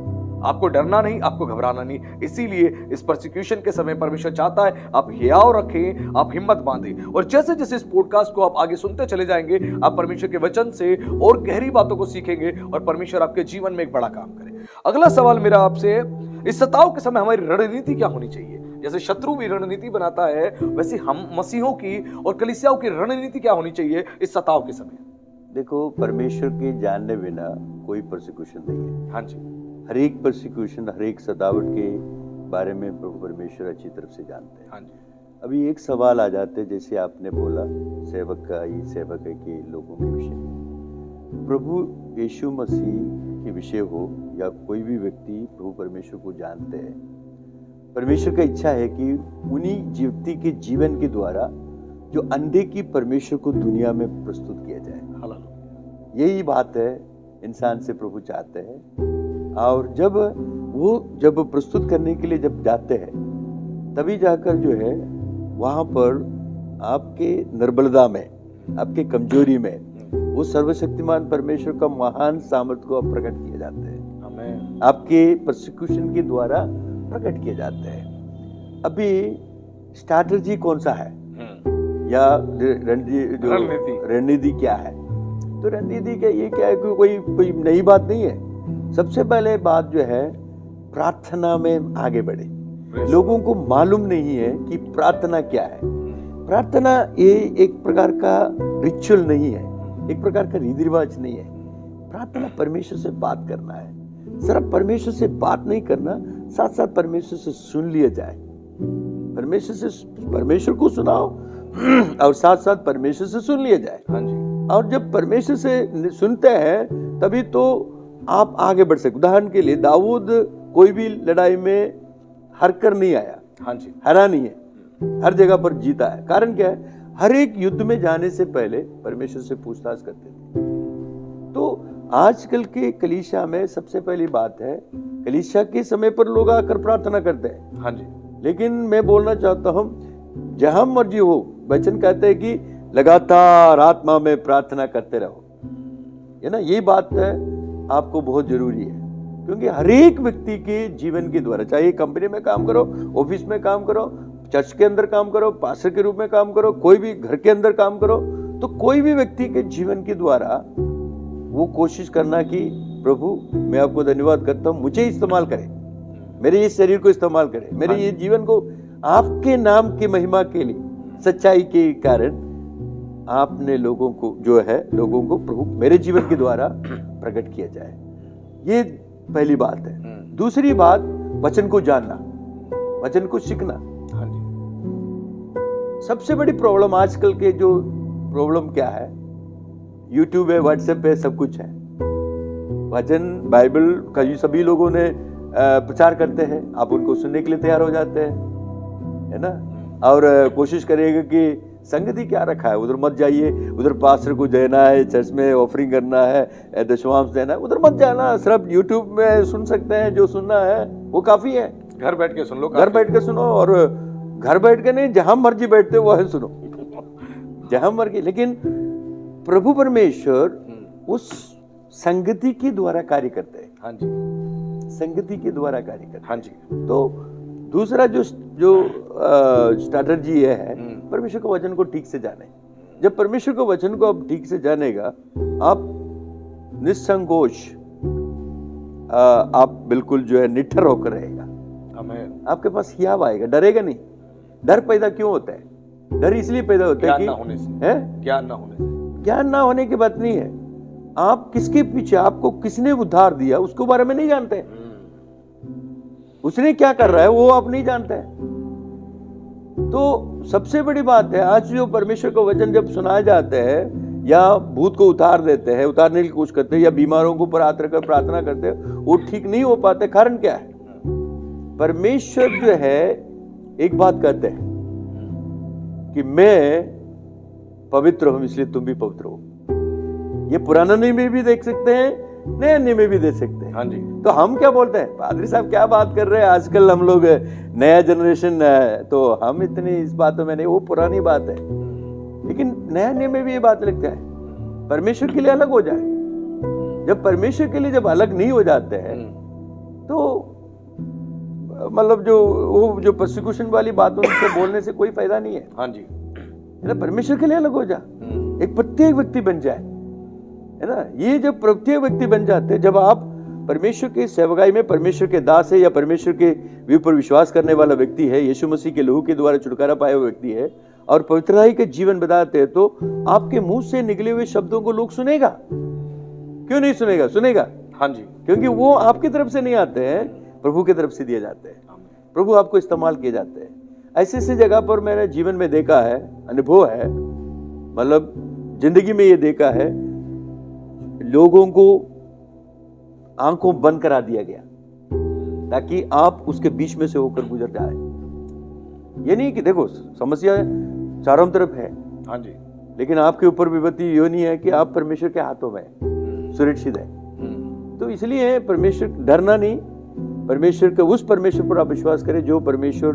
आपको डरना नहीं, आपको घबराना नहीं। इसीलिए इस परसिक्यूशन के समय परमेश्वर चाहता है आप हियाव रखें, आप हिम्मत बांधें। और जैसे जैसे इस पॉडकास्ट को आप आगे सुनते चले जाएंगे, आप परमेश्वर के वचन से और गहरी बातों को सीखेंगे और परमेश्वर आपके जीवन में एक बड़ा काम करे। अगला सवाल मेरा आपसे, इस सताव के समय हमारी रणनीति क्या होनी चाहिए? जैसे शत्रु भी रणनीति बनाता है, वैसे हम मसीहों की और कलीसियाओं की रणनीति क्या होनी चाहिए इस सताव के समय? देखो, परमेश्वर के जानने बिना कोई परसिक्यूशन नहीं है। हाँ जी। हर एक परसिक्यूशन, हर एक सतावट के बारे में प्रभु परमेश्वर अच्छी तरफ से जानते हैं। हाँ जी। अभी एक सवाल आ जाते हैं, जैसे आपने बोला सेवक का, ये सेवक है कि लोगों के विषय में, प्रभु यीशु मसीह के विषय हो या कोई भी व्यक्ति प्रभु परमेश्वर को जानते हैं। परमेश्वर का इच्छा है कि उन्हीं व्यक्ति के जीवन के द्वारा जो अनदेखी परमेश्वर को दुनिया में प्रस्तुत किया जाए। यही बात है इंसान से प्रभु चाहते हैं। और जब प्रस्तुत करने के लिए जब जाते हैं, तभी जाकर जो है वहाँ पर आपके निर्बलता में, आपके कमजोरी में वो सर्वशक्तिमान परमेश्वर का महान सामर्थ्य को प्रकट किए जाते हैं। आमीन। आपके परसिक्यूशन के द्वारा प्रकट किए जाते हैं। अभी स्ट्रैटेजी कौन सा है या रणनीति क्या है? तो रणनीति का ये क्या है कि कोई नई बात नहीं है। सबसे पहले बात जो है, प्रार्थना में आगे बढ़े। लोगों को मालूम नहीं है कि प्रार्थना क्या है। प्रार्थना ये एक प्रकार का रिचुअल नहीं है, एक प्रकार का रीति रिवाज नहीं है। प्रार्थना परमेश्वर से बात करना है। सिर्फ परमेश्वर से बात नहीं करना, साथ साथ परमेश्वर से सुन लिया जाए। परमेश्वर को सुनाओ और साथ साथ परमेश्वर से सुन लिया जाए। हाँ जी। और जब परमेश्वर से सुनते हैं तभी तो आप आगे बढ़ सकते। उदाहरण के लिए दाऊद कोई भी लड़ाई में हार कर नहीं आया, हाँ जी, हरा नहीं है, हर जगह पर जीता है। कारण क्या है? हर एक युद्ध में जाने से पहले परमेश्वर से पूछताछ करते थे। तो आजकल के कलीसिया में सबसे पहली बात है, कलीसिया के समय पर लोग आकर प्रार्थना करते हैं, हाँ जी, लेकिन मैं बोलना चाहता हूं, जहां मर्जी हो, वचन कहते हैं कि लगातार आत्मा में प्रार्थना करते रहो, है ना। ये बात है आपको बहुत जरूरी है, क्योंकि हर एक व्यक्ति के जीवन के द्वारा, चाहे कंपनी में काम करो, ऑफिस में काम करो, चर्च के अंदर काम करो, पास्टर के रूप में काम करो, कोई भी घर के अंदर काम करो, तो कोई भी व्यक्ति के जीवन के द्वारा वो कोशिश करना कि प्रभु मैं आपको धन्यवाद करता हूं, मुझे इस्तेमाल करें, मेरे इस शरीर को इस्तेमाल करें, मेरे ये जीवन को आपके नाम की महिमा के लिए, सच्चाई के कारण आपने लोगों को जो है, लोगों को प्रभु मेरे जीवन के द्वारा प्रकट किया जाए। ये पहली बात है। दूसरी बात, वचन को जानना, वचन को सीखना। हाँ जी, सबसे बड़ी प्रॉब्लम आजकल के जो प्रॉब्लम क्या है, यूट्यूब है, व्हाट्सएप है, सब कुछ है। वचन बाइबल का ये सभी लोगों ने प्रचार करते हैं, आप उनको सुनने के लिए तैयार हो जाते हैं, है ना। और कोशिश करिएगा कि संगति क्या रखा है, उधर मत जाइए, उधर पास्टर को देना है, चर्च में ऑफरिंग करना है, दशमांश देना है, उधर मत जाना। सिर्फ यूट्यूब में सुन सकते हैं, जो सुनना है वो काफी है। घर बैठ के सुन लो, घर बैठ के सुनो, और घर बैठ के नहीं, जहां मर्जी बैठते हो वह सुनो, जहां मर्जी। लेकिन प्रभु परमेश्वर उस संगति के द्वारा कार्य करते हैं। हाँ जी, संगति के द्वारा कार्य करते हैं। हाँ जी। तो दूसरा जो स्ट्रैटेजी है, परमेश्वर के वचन को ठीक से जाने। जब परमेश्वर के वचन को आप ठीक से जानेगा, आप निसंकोच, आप बिल्कुल जो है निठर होकर रहेगा। आमीन। आपके पास हियाव आएगा, डरेगा नहीं। डर पैदा क्यों होता है? डर इसलिए पैदा होता है कि ज्ञान ना होने से, है, ज्ञान ना होने से। ज्ञान ना होने की बात नहीं है, आप किसके पीछे, आपको किसने उद्धार दिया उसके बारे में नहीं जानते, उसने क्या कर रहा है वो आप नहीं जानते हैं। तो सबसे बड़ी बात है, आज जो परमेश्वर का वचन जब सुनाए जाते हैं, या भूत को उतार देते हैं, उतारने की कोशिश करते हैं, या बीमारों को ऊपर हाथ रखकर प्रार्थना करते हैं, वो ठीक नहीं हो पाते। कारण क्या है? परमेश्वर जो है एक बात कहते हैं कि मैं पवित्र हूं इसलिए तुम भी पवित्र हो। ये पुराना नियम में भी देख सकते हैं, नया नियम में भी देख सकते हैं। हाँ जी। तो हम क्या बोलते हैं, पादरी साहब क्या बात कर रहे हैं, आजकल हम लोग नया जनरेशन है, तो हम इतनी इस बातों में नहीं, वो पुरानी बात है। लेकिन नया नियम में भी ये बात लगता है, परमेश्वर के लिए अलग हो जाए। जब परमेश्वर के लिए जब अलग नहीं हो जाते हैं, तो मतलब जो प्रोसिक्यूशन वाली बातों से बोलने से कोई फायदा नहीं है। हाँ जी, परमेश्वर के लिए अलग हो जा, एक प्रत्येक व्यक्ति बन जाए, है ना। ये जब प्रत्येक व्यक्ति बन जाते हैं, जब आप परमेश्वर के सेवकाई में परमेश्वर के दास है, या परमेश्वर के ऊपर विश्वास करने वाला व्यक्ति है, यीशु मसीह के लहू के द्वारा छुटकारा पाया हुआ व्यक्ति है, और पवित्रता के जीवन बताते हैं, तो आपके मुंह से निकले हुए शब्दों को लोग सुनेगा। क्यों नहीं सुनेगा? सुनेगा। हाँ जी, क्योंकि वो आपकी तरफ से नहीं आते हैं, प्रभु की तरफ से दिए जाते हैं। प्रभु आपको इस्तेमाल किए जाते हैं। ऐसी ऐसी जगह पर मैंने जीवन में देखा है, अनुभव है, मतलब जिंदगी में ये देखा है, लोगों को आंखों बंद करा दिया गया ताकि आप उसके बीच में से होकर गुजर जाए। ये नहीं कि देखो समस्या चारों तरफ है, हाँ जी, लेकिन आपके ऊपर विपत्ति ये नहीं है कि आप परमेश्वर के हाथों में सुरक्षित है। तो इसलिए परमेश्वर, डरना नहीं, परमेश्वर के उस परमेश्वर पर आप विश्वास करें जो परमेश्वर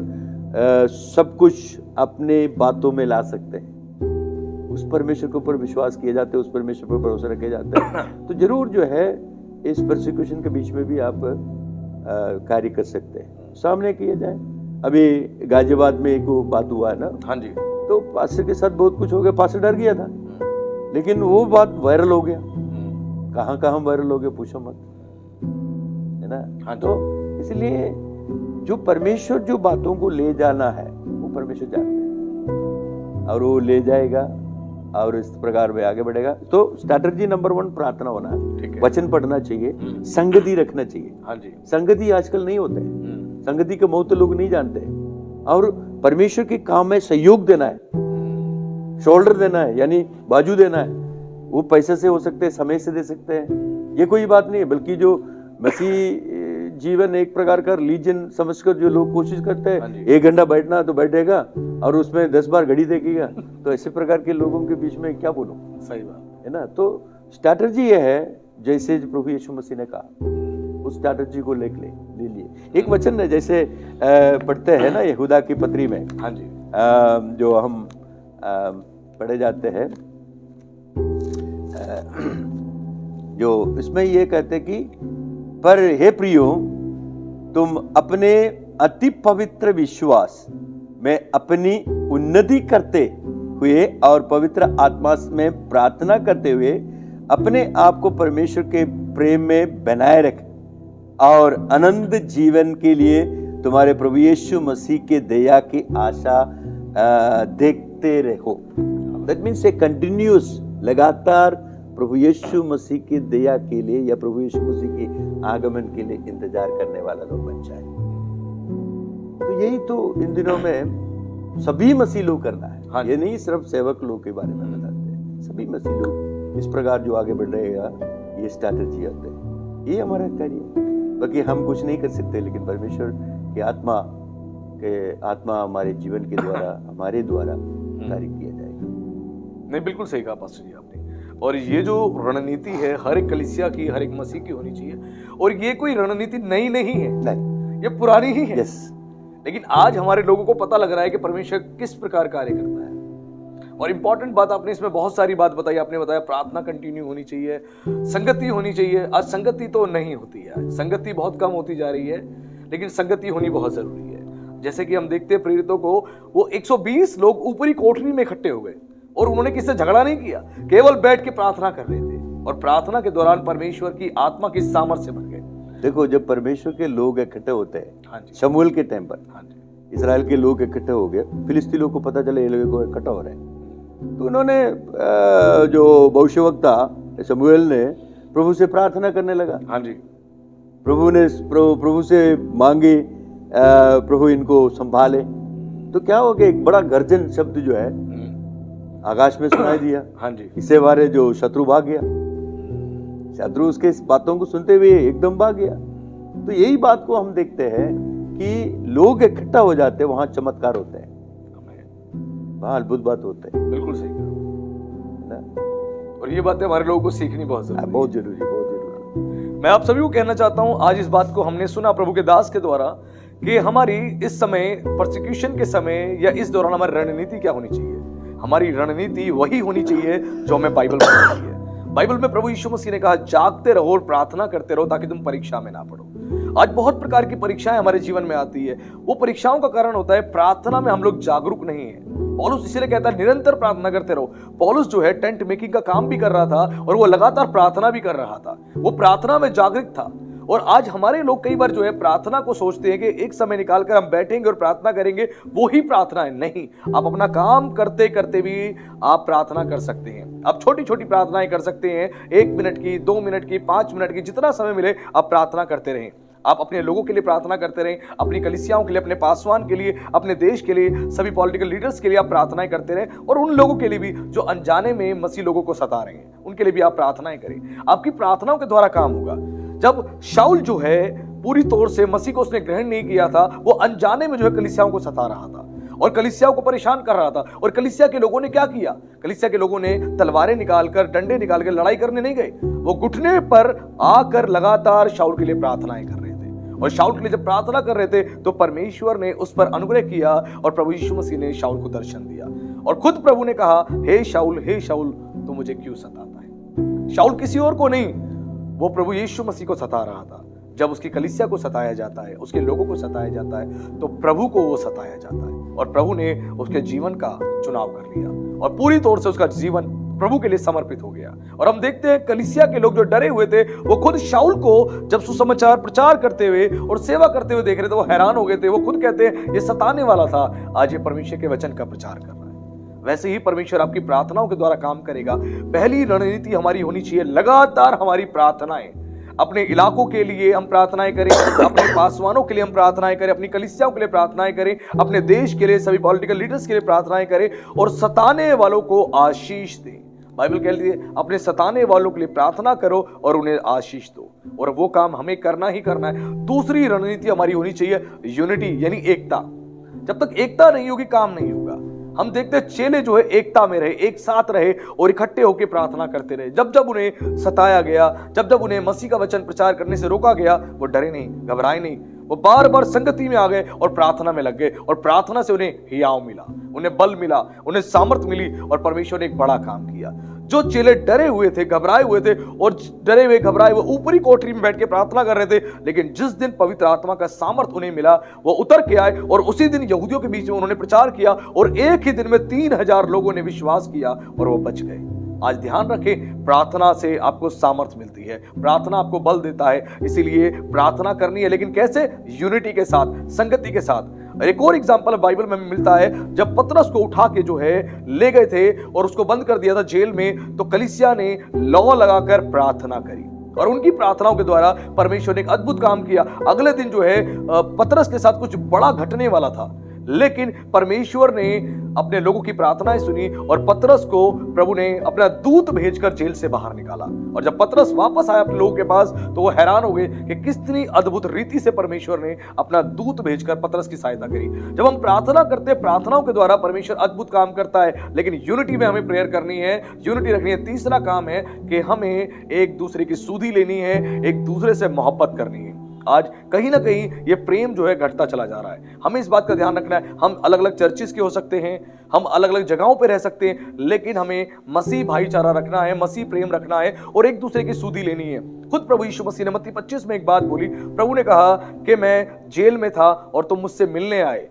सब कुछ अपने बातों में ला सकते हैं। उस परमेश्वर के ऊपर विश्वास किए जाते हैं, उस परमेश्वर पर भरोसा रखे जाते हैं, तो जरूर जो है इस परसिक्यूशन के बीच में भी आप कार्य कर सकते हैं, सामने किए जाए। अभी गाजियाबाद में एक बात हुआ है ना, हाँ जी, तो पास्टर के साथ बहुत कुछ हो गया, पास्टर डर गया था, लेकिन वो बात वायरल हो गया। कहाँ वायरल हो गया पूछो मत, है ना। हाँ जी। तो इसलिए जो परमेश्वर जो बातों को ले जाना है वो परमेश्वर जानते हैं, और वो ले जाएगा और इस प्रकार में आगे बढ़ेगा। तो स्ट्रैटेजी नंबर 1 प्रार्थना होना है, वचन पढ़ना चाहिए, संगति रखना चाहिए। हाँ जी, संगति आजकल नहीं होते, संगति के महत्व लोग नहीं जानते, और परमेश्वर के काम में सहयोग देना है, शोल्डर देना है, यानी बाजू देना है, वो पैसे से हो सकते हैं, समय से दे सकते हैं, ये कोई बात नहीं है। बल्कि जो मसीह जीवन एक प्रकार का रिलीजन समझकर जो लोग कोशिश करते हैं, 1 घंटा बैठना तो बैठेगा और उसमें 10 बार घड़ी देखेगा, तो ऐसे प्रकार के लोगों के बीच में क्या बोलूं। सही बात है ना। तो स्ट्रैटेजी ये है, जैसे प्रभु यीशु मसीह ने कहा, उस स्ट्रैटेजी को ले लिए। एक वचन है जैसे पढ़ते हैं ना यहूदा की पत्री में, हाँ जी, जो हम पढ़े जाते हैं, जो इसमें ये कहते कि पर हे प्रियो, तुम अपने अति पवित्र विश्वास में अपनी उन्नति करते हुए और पवित्र आत्मा में प्रार्थना करते हुए अपने आप को परमेश्वर के प्रेम में बनाए रख और अनंत जीवन के लिए तुम्हारे प्रभु यीशु मसीह के दया की आशा देखते रहो। दैट मीन्स ए कंटिन्यूअस, लगातार प्रभु यीशु मसीह की दया के लिए या प्रभु यीशु मसीह के आगमन के लिए इंतजार करने वाला लोग बन जाए। तो यही तो इन दिनों में सभी मसीह लोग करना है। हाँ, ये नहीं सिर्फ सेवक लोग के बारे में बताते हैं, सभी मसीह लोग इस प्रकार जो आगे बढ़ रहेगा, ये स्ट्रैटेजी आते हैं। ये हमारा कार्य है। बाकी हम कुछ नहीं कर सकते, लेकिन परमेश्वर की आत्मा हमारे जीवन के द्वारा, हमारे द्वारा कार्य किया जाएगा। नहीं, बिल्कुल सही कहा पास्टर जी आपने। और ये जो रणनीति है हर एक कलीसिया की, हर एक मसीह की होनी चाहिए। और ये कोई रणनीति नई नहीं है, नहीं, ये पुरानी ही है। यस। लेकिन आज हमारे लोगों को पता लग रहा है कि परमेश्वर किस प्रकार कार्य करता है। और इंपॉर्टेंट बात आपने इसमें बहुत सारी बात बताई। आपने बताया प्रार्थना कंटिन्यू होनी चाहिए, संगति होनी चाहिए। आज संगति तो नहीं होती है, संगति बहुत कम होती जा रही है, लेकिन संगति होनी बहुत जरूरी है। जैसे कि हम देखते हैं प्रेरितों को, वो 120 लोग ऊपरी कोठरी में इकट्ठे हो गए और उन्होंने किससे झगड़ा नहीं किया, केवल बैठ के प्रार्थना कर रहे थे। और प्रार्थना के दौरान परमेश्वर की आत्मा की सामर्थ्य बन गए। देखो, जब परमेश्वर के लोग इकट्ठे होते हैं, हाँ जी, शमूएल के टाइम पर, हाँ जी, इजराइल के लोग इकट्ठे हो गए, फिलिस्ती लोग को पता चला ये लोग इकट्ठा हो रहे हैं, तो उन्होंने जो भविष्यवक्ता शमूएल ने प्रभु से प्रार्थना करने लगा। हाँ जी, प्रभु से मांगे, प्रभु इनको संभाले। तो क्या हो गया, एक बड़ा गर्जन शब्द जो है आकाश में सुनाई दिया। हाँ जी, इससे बारे जो शत्रु भाग गया, शत्रु उसके इस बातों को सुनते हुए एकदम भाग गया। तो यही बात को हम देखते हैं कि लोग इकट्ठा हो जाते हैं, वहां चमत्कार होते हैं, वहां अद्भुत बात होते हैं। बिल्कुल सही कहा। और ये बातें हमारे लोगों को सीखनी बहुत जरूरी है। बहुत जरूरी, बहुत जरूरी। मैं आप सभी को कहना चाहता हूं, आज इस बात को हमने सुना प्रभु के दास के द्वारा कि हमारी इस समय परसिक्यूशन के समय या इस दौरान हमारी रणनीति क्या होनी चाहिए। हमारी रणनीति वही होनी चाहिए जो हमें बाइबल में बताती है। बाइबल में प्रभु यीशु मसीह ने कहा, जागते रहो और प्रार्थना करते रहो ताकि तुम परीक्षा में ना पड़ो। आज बहुत प्रकार की परीक्षाएं हमारे जीवन में आती है। वो परीक्षाओं का कारण होता है प्रार्थना में हम लोग जागरूक नहीं है। पौलुस इसीलिए कहता है निरंतर प्रार्थना करते रहो। पौलुस जो है टेंट मेकिंग का काम भी कर रहा था और वो लगातार प्रार्थना भी कर रहा था। वो प्रार्थना में जागरूक था। और आज हमारे लोग कई बार जो है प्रार्थना को सोचते हैं कि एक समय निकालकर हम बैठेंगे और प्रार्थना करेंगे, वो ही प्रार्थना है। नहीं, आप अपना काम करते करते भी आप प्रार्थना कर सकते हैं। आप छोटी छोटी प्रार्थनाएं कर सकते हैं, 1 मिनट की, 2 मिनट की, 5 मिनट की, जितना समय मिले आप प्रार्थना करते रहें। आप अपने लोगों के लिए प्रार्थना करते रहें, अपनी कलीसियाओं के लिए, अपने पासवान के लिए, अपने देश के लिए, सभी पॉलिटिकल लीडर्स के लिए आप प्रार्थनाएं करते रहें। और उन लोगों के लिए भी जो अनजाने में मसीह लोगों को सता रहे हैं, उनके लिए भी आप प्रार्थनाएं करें। आपकी प्रार्थनाओं के द्वारा काम होगा। जब शाऊल जो है पूरी तौर से मसीह को उसने ग्रहण नहीं किया था, वो अनजाने में जो है कलीसियाओं को सता रहा था और कलीसियाओं को परेशान कर रहा था। और कलीसिया के लोगों ने क्या किया, कलीसिया के लोगों ने तलवारें निकालकर, डंडे निकालकर लड़ाई करने नहीं गए। वो घुटने पर आकर लगातार शाऊल के लिए प्रार्थनाएं कर रहे थे। और शाऊल के लिए जब प्रार्थना कर रहे थे तो परमेश्वर ने उस पर अनुग्रह किया और प्रभु यीशु मसीह ने शाऊल को दर्शन दिया। और खुद प्रभु ने कहा, हे शाऊल तू मुझे क्यों सताता है। शाऊल किसी और को नहीं, वो प्रभु यीशु मसीह को सता रहा था। जब उसकी कलीसिया को सताया जाता है, उसके लोगों को सताया जाता है, तो प्रभु को वो सताया जाता है। और प्रभु ने उसके जीवन का चुनाव कर लिया और पूरी तौर से उसका जीवन प्रभु के लिए समर्पित हो गया। और हम देखते हैं कलीसिया के लोग जो डरे हुए थे, वो खुद शाऊल को जब सुसमाचार प्रचार करते हुए और सेवा करते हुए देख रहे थे, वो हैरान हो गए थे। वो खुद कहते हैं ये सताने वाला था, आज ये परमेश्वर के वचन का प्रचार कर रहा है। वैसे ही परमेश्वर आपकी प्रार्थनाओं के द्वारा काम करेगा। पहली रणनीति हमारी होनी चाहिए लगातार हमारी प्रार्थनाएं। अपने इलाकों के लिए हम प्रार्थनाएं करें, अपने पासवानों के लिए हम प्रार्थनाएं करें, अपनी कलीसियाओं के लिए प्रार्थनाएं करें, अपने देश के लिए, सभी पॉलिटिकल लीडर्स के लिए प्रार्थनाएं करें और सताने वालों को आशीष दें। बाइबल कहती है अपने सताने वालों के लिए प्रार्थना करो और उन्हें आशीष दो, और वो काम हमें करना ही करना है। दूसरी रणनीति हमारी होनी चाहिए यूनिटी, यानी एकता। जब तक एकता नहीं होगी काम नहीं होगा। हम देखते हैं चेले जो है एकता में रहे, एक साथ रहे और इकट्ठे होकर प्रार्थना करते रहे। जब जब उन्हें सताया गया, जब जब उन्हें मसीह का वचन प्रचार करने से रोका गया, वो डरे नहीं, घबराए नहीं, वो बार बार संगति में आ गए और प्रार्थना में लग गए, और प्रार्थना से उन्हें हियाव मिला, उन्हें बल मिला, उन्हें सामर्थ मिली, और परमेश्वर ने एक बड़ा काम किया। जो चेले डरे हुए थे, घबराए हुए थे, और डरे हुए घबराए वो ऊपरी कोठरी में बैठ के प्रार्थना कर रहे थे, लेकिन जिस दिन पवित्र आत्मा का सामर्थ उन्हें मिला, वो उतर के आए और उसी दिन यहूदियों के बीच में उन्होंने प्रचार किया, और एक ही दिन में 3000 लोगों ने विश्वास किया और वो बच गए। आज ध्यान रखें, प्रार्थना से आपको सामर्थ मिलती है, प्रार्थना आपको बल देता है, इसीलिए प्रार्थना करनी है, लेकिन कैसे? यूनिटी के साथ, संगति के साथ। एक और एग्जांपल बाइबल में मिलता है, जब पतरस को उठा के जो है ले गए थे और उसको बंद कर दिया था जेल में, तो कलीसिया ने लौ लगाकर प्रार्थना करी, और उनकी प्रार्थनाओं के द्वारा परमेश्वर ने एक अद्भुत काम किया। अगले दिन जो है पतरस के साथ कुछ बड़ा घटने वाला था, लेकिन परमेश्वर ने अपने लोगों की प्रार्थनाएं सुनी और पतरस को प्रभु ने अपना दूत भेजकर जेल से बाहर निकाला। और जब पतरस वापस आया अपने लोगों के पास, तो वो हैरान हो गए कि कितनी अद्भुत रीति से परमेश्वर ने अपना दूत भेजकर पतरस की सहायता करी। जब हम प्रार्थना करते हैं, प्रार्थनाओं के द्वारा परमेश्वर अद्भुत काम करता है, लेकिन यूनिटी में हमें प्रेयर करनी है, यूनिटी रखनी है। तीसरा काम है कि हमें एक दूसरे की सुधि लेनी है, एक दूसरे से मोहब्बत करनी है। आज कहीं ना कहीं ये प्रेम जो है घटता चला जा रहा है। हमें इस बात का ध्यान रखना है। हम अलग अलग चर्चिस के हो सकते हैं, हम अलग अलग जगहों पे रह सकते हैं, लेकिन हमें मसीह भाईचारा रखना है, मसीह प्रेम रखना है और एक दूसरे की सुधि लेनी है। खुद प्रभु यीशु मसीह ने मत्ती 25 में एक बात बोली। प्रभु ने कहा कि मैं जेल में था और तुम मुझसे मिलने आए।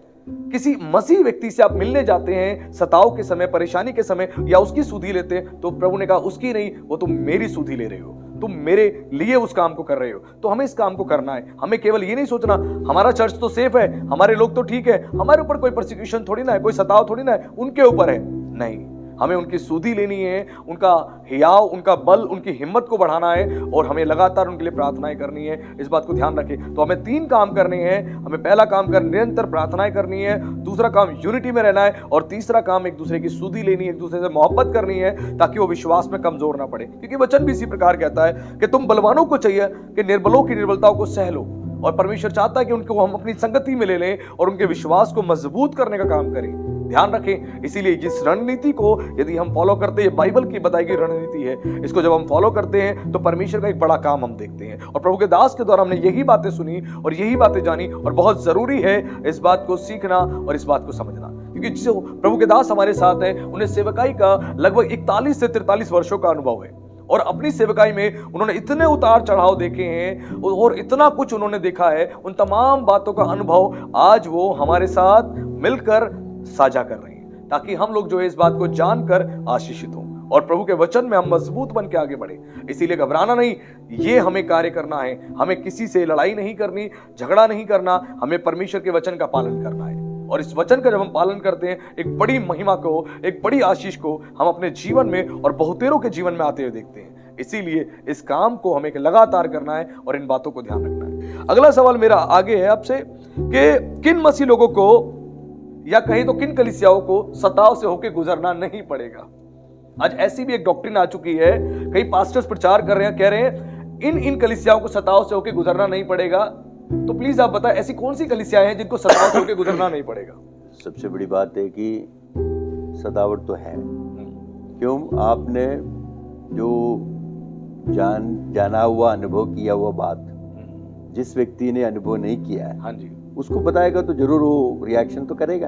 किसी मसीह व्यक्ति से आप मिलने जाते हैं सताव के समय, परेशानी के समय, या उसकी सुधि लेते हैं, तो प्रभु ने कहा उसकी नहीं, वो तुम मेरी सुधि ले रहे हो, तुम मेरे लिए उस काम को कर रहे हो। तो हमें इस काम को करना है। हमें केवल ये नहीं सोचना हमारा चर्च तो सेफ है, हमारे लोग तो ठीक है, हमारे ऊपर कोई परसिक्यूशन थोड़ी ना है, कोई सताव थोड़ी ना है, उनके ऊपर है। नहीं, हमें उनकी सुधि लेनी है, उनका हियाव, उनका बल, उनकी हिम्मत को बढ़ाना है, और हमें लगातार उनके लिए प्रार्थनाएं करनी है। इस बात को ध्यान रखें। तो हमें 3 काम करने हैं। हमें पहला काम कर निरंतर प्रार्थनाएं करनी है, दूसरा काम यूनिटी में रहना है, और तीसरा काम एक दूसरे की सुधि लेनी है, एक दूसरे से मोहब्बत करनी है, ताकि वो विश्वास में कमजोर ना पड़े। क्योंकि वचन भी इसी प्रकार कहता है कि तुम बलवानों को चाहिए कि निर्बलों की निर्बलताओं को सह लो, और परमेश्वर चाहता है कि उनको हम अपनी संगति में ले लें और उनके विश्वास को मजबूत करने का काम करें। ध्यान रखें। इसीलिए जिस रणनीति को यदि हम फॉलो करते हैं, बाइबल की बताई गई रणनीति है, इसको जब हम फॉलो करते हैं तो परमेश्वर का एक बड़ा काम हम देखते हैं। और प्रभु के दास के द्वारा हमने यही बातें सुनी और यही बातें जानी, और बहुत जरूरी है इस बात को सीखना और इस बात को समझना, क्योंकि जो प्रभु के दास हमारे साथ हैं, उन्हें सेवकाई का लगभग 41 से 43 वर्षों का अनुभव है, और अपनी सेवकाई में उन्होंने इतने उतार चढ़ाव देखे हैं और इतना कुछ उन्होंने देखा है। उन तमाम बातों का अनुभव आज वो हमारे साथ मिलकर साझा कर रहे हैं, ताकि हम लोग जो है इस बात को जानकर आशीषित हों और प्रभु के वचन में हम मजबूत बन के आगे बढ़े। इसीलिए घबराना नहीं, ये हमें कार्य करना है। हमें किसी से लड़ाई नहीं करनी, झगड़ा नहीं करना, हमें परमेश्वर के वचन का पालन करना है। और इस वचन का जब हम पालन करते हैं, एक बड़ी महिमा को, एक बड़ी आशीष को हम अपने जीवन में और बहुतेरों के जीवन में आते हुए देखते हैं। इसीलिए इस काम को हमें लगातार करना है और इन बातों को ध्यान रखना है। अगला सवाल मेरा आगे है आपसे कि किन मसीह लोगों को, या कहीं तो किन कलीसियाओं को सताव से होकर गुजरना नहीं पड़ेगा। आज ऐसी भी एक डॉक्ट्रिन आ चुकी है, कई पास्टर्स प्रचार कर रहे हैं, कह रहे हैं इन कलीसियाओं को सताव से होकर गुजरना नहीं पड़ेगा। तो प्लीज आप बताएं, ऐसी कौन सी कलीसियाएं हैं जिनको सताव से होकर गुजरना नहीं पड़ेगा? सबसे बड़ी बात है कि सतावट तो है। क्यों? आपने जो जाना हुआ, अनुभव किया हुआ बात जिस व्यक्ति ने अनुभव नहीं किया है, हाँ जी, उसको बताएगा तो जरूर वो रिएक्शन तो करेगा।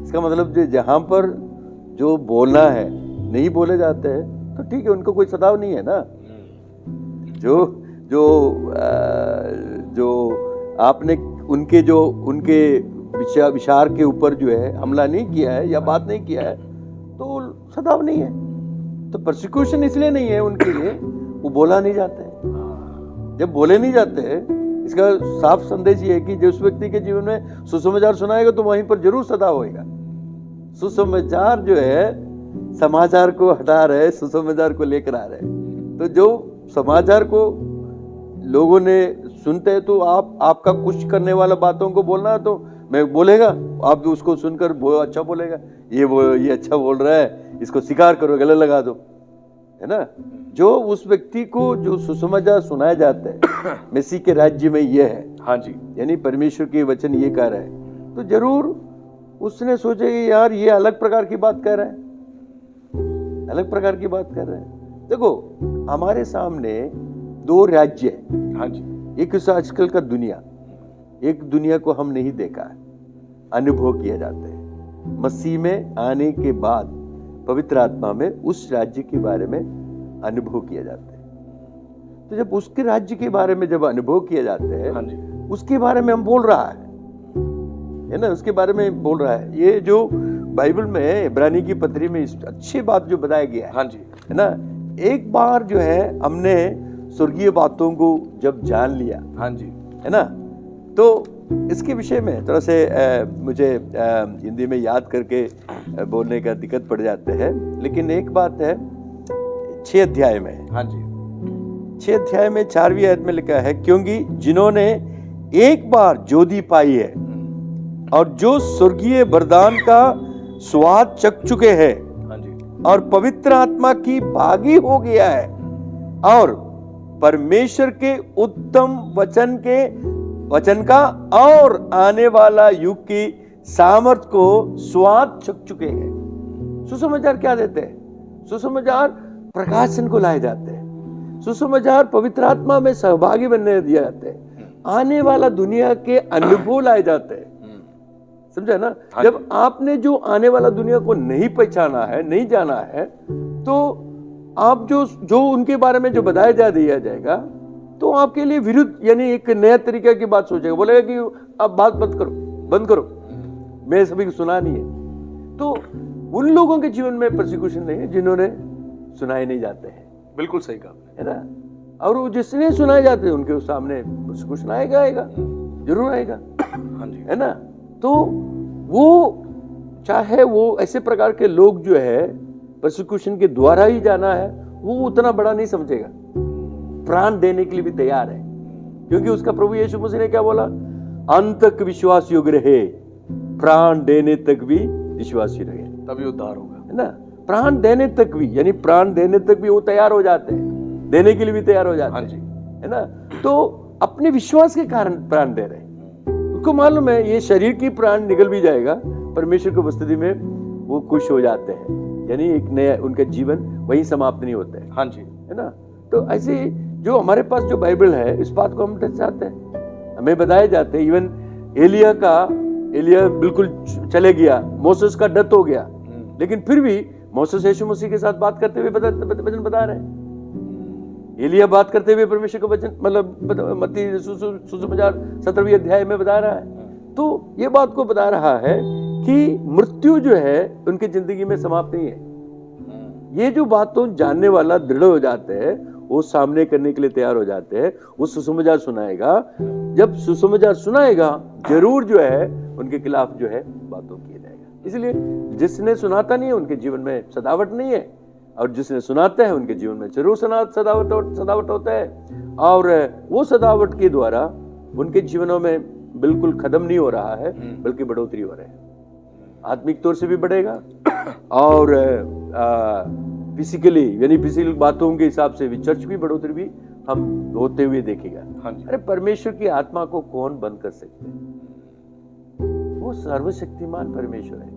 इसका मतलब जहां पर जो बोलना है नहीं बोले जाते हैं तो ठीक है, उनको कोई सताव नहीं है ना। जो आपने उनके विचार के ऊपर जो है हमला नहीं किया है या बात नहीं किया है तो सताव नहीं है। तो परसिक्यूशन इसलिए नहीं है उनके लिए, वो बोला नहीं जाते हैं। जब बोले नहीं जाते हैं, इसका साफ संदेश ये है कि जो उस व्यक्ति के जीवन में सुसमाचार सुनाएगा तो वहीं पर जरूर सताव होएगा। सुसमाचार जो है समाचार को हटा रहे, सुसमाचार को लेकर आ रहे। तो जो समाचार को लोगों ने सुनते हैं तो आपका कुछ करने वाला बातों को बोलना तो मैं बोलेगा, आप उसको सुनकर अच्छा बोलेगा, ये अच्छा बोल रहा है, इसको स्वीकार करो, गले लगा दो, है ना। जो उस व्यक्ति को जो सुसमाचार सुनाया जाता है मसीह के राज्य में ये है, हाँ जी, यानी परमेश्वर के वचन ये कह रहा है, तो जरूर उसने सोचे कि यार ये अलग प्रकार की बात कह रहा है, अलग प्रकार की बात कर रहे हैं। देखो हमारे सामने दो राज्य है, हाँ जी, एक इस आजकल का दुनिया, एक दुनिया को हम नहीं देखा है, अनुभव किया जाता है। मसीह में आने के बाद पवित्र आत्मा में उस राज्य के बारे में अनुभव किया जाता है। तो जब उसके राज्य के बारे में जब अनुभव किया जाता है, हाँ जी, उसके बारे में हम बोल रहा है ना, उसके बारे में बोल रहा है। ये जो बाइबल में इब्रानी की पत्री में इस अच्छी बात जो बताया गया है, हाँ जी, है ना। एक बार जो है हमने स्वर्गीय बातों को जब जान लिया, हाँ जी, है ना, तो इसके विषय में थोड़ा से मुझे हिंदी में याद करके बोलने का दिक्कत पड़ जाते हैं, लेकिन एक बात है 6 अध्याय में, हाँ जी, 6 अध्याय में 4वीं आयत में लिखा है, क्योंकि जिन्होंने एक बार ज्योति पाई है और जो स्वर्गीय वरदान का स्वाद चख चुके हैं हाँ जी, और पवित्र आत्मा की भागी हो गया है और परमेश्वर के उत्तम वचन का और आने वाला युग की सामर्थ को स्वाद चख चुके हैं। सुसमाचार क्या देते हैं? सुसमाचार प्रकाशन को लाए जाते हैं, सुसमाचार पवित्र आत्मा में सहभागी बनने दिया जाते हैं, आने वाला दुनिया के अनुभव लाए जाते हैं, समझा ना। जब आपने जो आने वाला दुनिया को नहीं पहचाना है, नहीं जाना है, तो आप जो उनके बारे में जो बताया दिया जाएगा, तो आपके लिए विरुद्ध, यानी एक नया तरीके की बात सोचेगा, बोलेगा कि अब बात बंद करो, मैं सभी को सुना नहीं है। तो उन लोगों के जीवन में परसिक्यूशन नहीं है जिन्होंने सुनाए नहीं जाते हैं। बिल्कुल सही कहा, है ना। और वो जिसने सुनाए जाते हैं उनके सामने परसिक्यूशन आएगा, जरूर आएगा, हाँ जी, है ना। तो वो चाहे वो ऐसे प्रकार के लोग जो है परसिक्यूशन के द्वारा ही जाना है, वो उतना बड़ा नहीं समझेगा, प्राण देने के लिए भी तैयार है, क्योंकि उसका प्रभु यीशु मसीह ने क्या बोला? अंत तक विश्वास योग्य रहे, प्राण देने तक भी विश्वासी रहे, तभी उद्धार होगा, है ना। प्राण देने तक भी, यानी प्राण देने तक भी वो तैयार हो जाते हैं, देने के लिए भी तैयार हो जाते हैं, हाँ जी, है ना। तो अपने विश्वास के कारण प्राण दे रहे हैं। उसको मालूम है ये शरीर की प्राण निकल भी जाएगा, परमेश्वर की उपस्थिति में वो खुश हो जाते हैं, यानी एक नया उनका जीवन वही समाप्त नहीं होता है, हाँ जी, है ना। तो ऐसे जो हमारे पास जो बाइबल है, इस बात को हम दर्शाते हैं, हमें बताए जाते हैं। इवन एलिया बिल्कुल चले गया, मोसेस का डेथ हो गया, लेकिन फिर भी मोसेस यीशु मसीह के साथ बात करते हुए वचन बता रहे हैं। एलिया बात करते हुए परमेश्वर का वचन, मतलब मत्ती सुसमाचार 17वें अध्याय में बता रहा है। तो ये बात को बता रहा है कि मृत्यु जो है उनकी जिंदगी में समाप्त नहीं है। ये जो बातों जानने वाला दृढ़ हो जाते हैं, वो सामने करने के लिए तैयार हो जाते हैं। वो सुसमाचार सुनाएगा, जब सुसमाचार सुनाएगा जरूर जो है उनके खिलाफ जो है बातों किया जाएगा। इसलिए जिसने सुनाता नहीं है उनके जीवन में सदावट नहीं है, और जिसने सुनाते हैं उनके जीवन में जरूर सदावट होता है, और वो सदावट के द्वारा उनके जीवनों में बिल्कुल खत्म नहीं हो रहा है, बल्कि बढ़ोतरी हो रही है। आत्मिक तौर से भी बढ़ेगा और फिजिकली, यानी फिजिकल बातों के हिसाब से भी चर्च भी बढ़ोतरी भी हम होते हुए देखेगा। हाँ जी, अरे परमेश्वर की आत्मा को कौन बंद कर सकते हैं? वो सर्वशक्तिमान परमेश्वर है,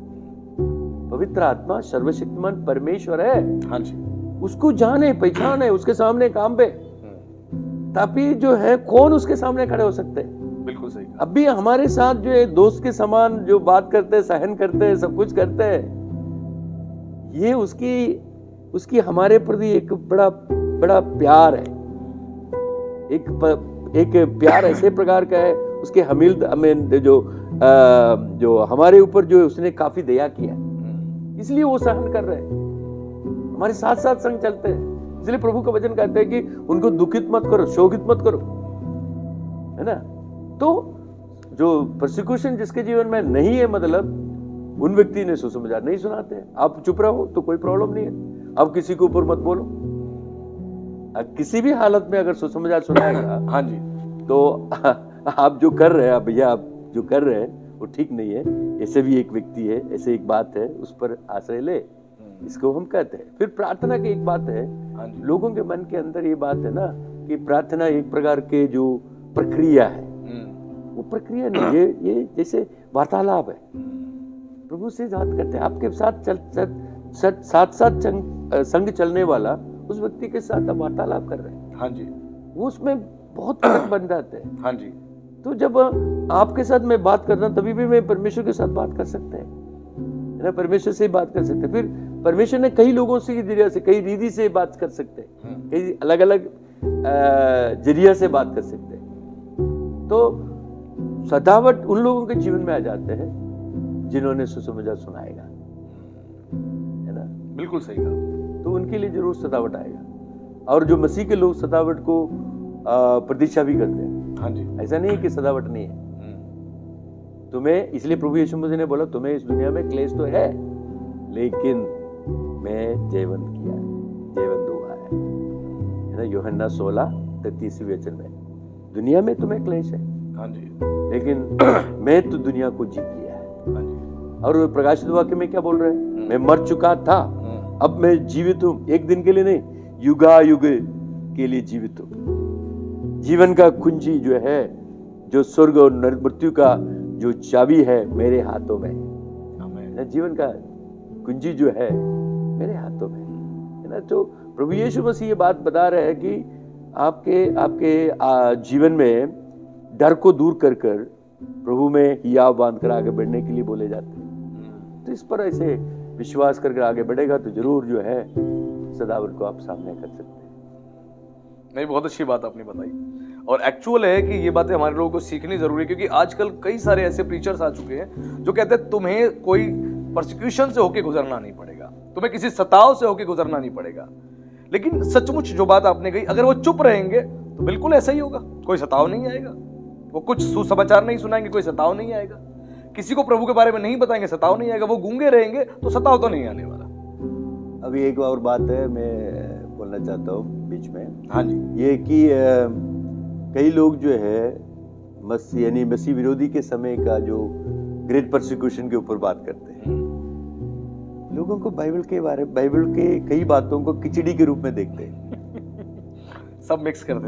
पवित्र आत्मा सर्वशक्तिमान परमेश्वर है। हाँ जी, उसको जाने पहचाने, उसके सामने काम पे, ताकि जो है कौन उसके सामने खड़े हो सकते हैं। बिल्कुल सही कहा, अब भी हमारे साथ जो है दोस्त के समान जो बात करते हैं, सहन करते हैं, सब कुछ करते हैं, ये उसकी हमारे प्रति एक बड़ा प्यार है। एक प्यार ऐसे प्रकार का है, उसके हमें जो हमारे ऊपर जो उसने काफी दया किया, इसलिए वो सहन कर रहे हैं, हमारे साथ साथ संग चलते हैं। इसलिए प्रभु का वचन कहते हैं कि उनको दुखित मत करो, शोकित मत करो, है ना। तो जो परसिक्यूशन जिसके जीवन में नहीं है, मतलब उन व्यक्ति ने सुसमाचार नहीं सुनाते हैं। आप चुप रहो तो कोई प्रॉब्लम नहीं है, आप किसी के ऊपर मत बोलो। किसी भी हालत में अगर सुसमाचार सुनाएगा, हाँ जी, तो आप जो कर रहे हैं, भैया आप जो कर रहे हैं वो ठीक नहीं है। ऐसे भी एक व्यक्ति है, ऐसे एक बात है, उस पर आश्रय ले, इसको हम कहते हैं। फिर प्रार्थना की एक बात है, हाँ जी। लोगों के मन के अंदर ये बात है ना कि प्रार्थना एक प्रकार के जो प्रक्रिया है, वो प्रक्रिया नहीं, ये जैसे वार्तालाप है। प्रभु से बात करते हैं, आपके साथ संग चलने वाला उस व्यक्ति के साथ आप वार्तालाप कर रहे हैं। हाँ जी। वो उसमें बहुत फर्क बन जाते हैं। हाँ जी। तो जब आपके साथ मैं बात करता हूं, तभी भी मैं परमेश्वर के साथ बात कर सकते हैं, है ना, परमेश्वर से बात कर सकते हैं। फिर परमेश्वर ने कई लोगों से जरिया से, कई रीति से बात कर सकते हैं, कई अलग अलग जरिया से बात कर सकते हैं। तो सदावट उन लोगों के जीवन में आ जाते हैं जिन्होंने सुसमाचार सुनाएगा, है ना। बिल्कुल सही कहा। तो उनके लिए जरूर सदावट आएगा। और जो मसीह के लोग सदावट को प्रतीक्षा भी करते हैं। हाँ जी। ऐसा नहीं है कि सदावट नहीं है तुम्हें, इसलिए प्रभु यीशु मसीह ने बोला तुम्हें इस दुनिया में क्लेश तो है, लेकिन मैं जयवंत किया, जयवंत हुआ है ना। यूहन्ना 16:33 वचन में, दुनिया में तुम्हें क्लेश है, हाँ जी, लेकिन मैं तो दुनिया को जीत लिया है। हाँ जी। और प्रकाशित वाक्य में क्या बोल रहे हैं, मैं मर चुका था, अब मैं जीवित हूं, एक दिन के लिए नहीं, युगा युग के लिए जीवित हूं। जीवन का कुंजी जो है, जो स्वर्ग और मृत्यु का जो चाबी है, मेरे हाथों में है। जीवन का कुंजी जो है मेरे हाथों में है ना। तो प्रभु यीशु मसीह ये बात बता रहे हैं कि आपके जीवन में डर को दूर कर कर प्रभु में हियाव बांध कर आगे बढ़ने के लिए बोले जाते हैं। तो इस पर ऐसे विश्वास करके आगे बढ़ेगा तो जरूर जो है सदावत को आप सामने कर सकते हैं। नहीं, बहुत अच्छी बात आपने बताई, और एक्चुअल है कि ये बातें हमारे लोगों को सीखनी जरूरी है, क्योंकि आजकल कई सारे ऐसे प्रीचर्स आ चुके हैं जो कहते हैं तुम्हें कोई परसिक्यूशन से होके गुजरना नहीं पड़ेगा, तुम्हें किसी सताव से होके गुजरना नहीं पड़ेगा। लेकिन सचमुच जो बात आपने कही, अगर वो चुप रहेंगे तो बिल्कुल ऐसा ही होगा, कोई सताव नहीं आएगा। वो कुछ सुसमाचार नहीं सुनाएंगे, कोई सताव नहीं आएगा। किसी को प्रभु के बारे में नहीं बताएंगे, सताव नहीं आएगा। वो गूंगे रहेंगे तो सताव तो नहीं आने वाला। अभी एक और बात है, मैं बोलना चाहता हूँ बीच में। हाँ जी। ये कि कई लोग जो है मसीह विरोधी के समय का जो ग्रेट परसिक्यूशन के ऊपर बात करते हैं, लोगों को बाइबल के कई बातों को खिचड़ी के रूप में देखते हैं। सब मिक्स कर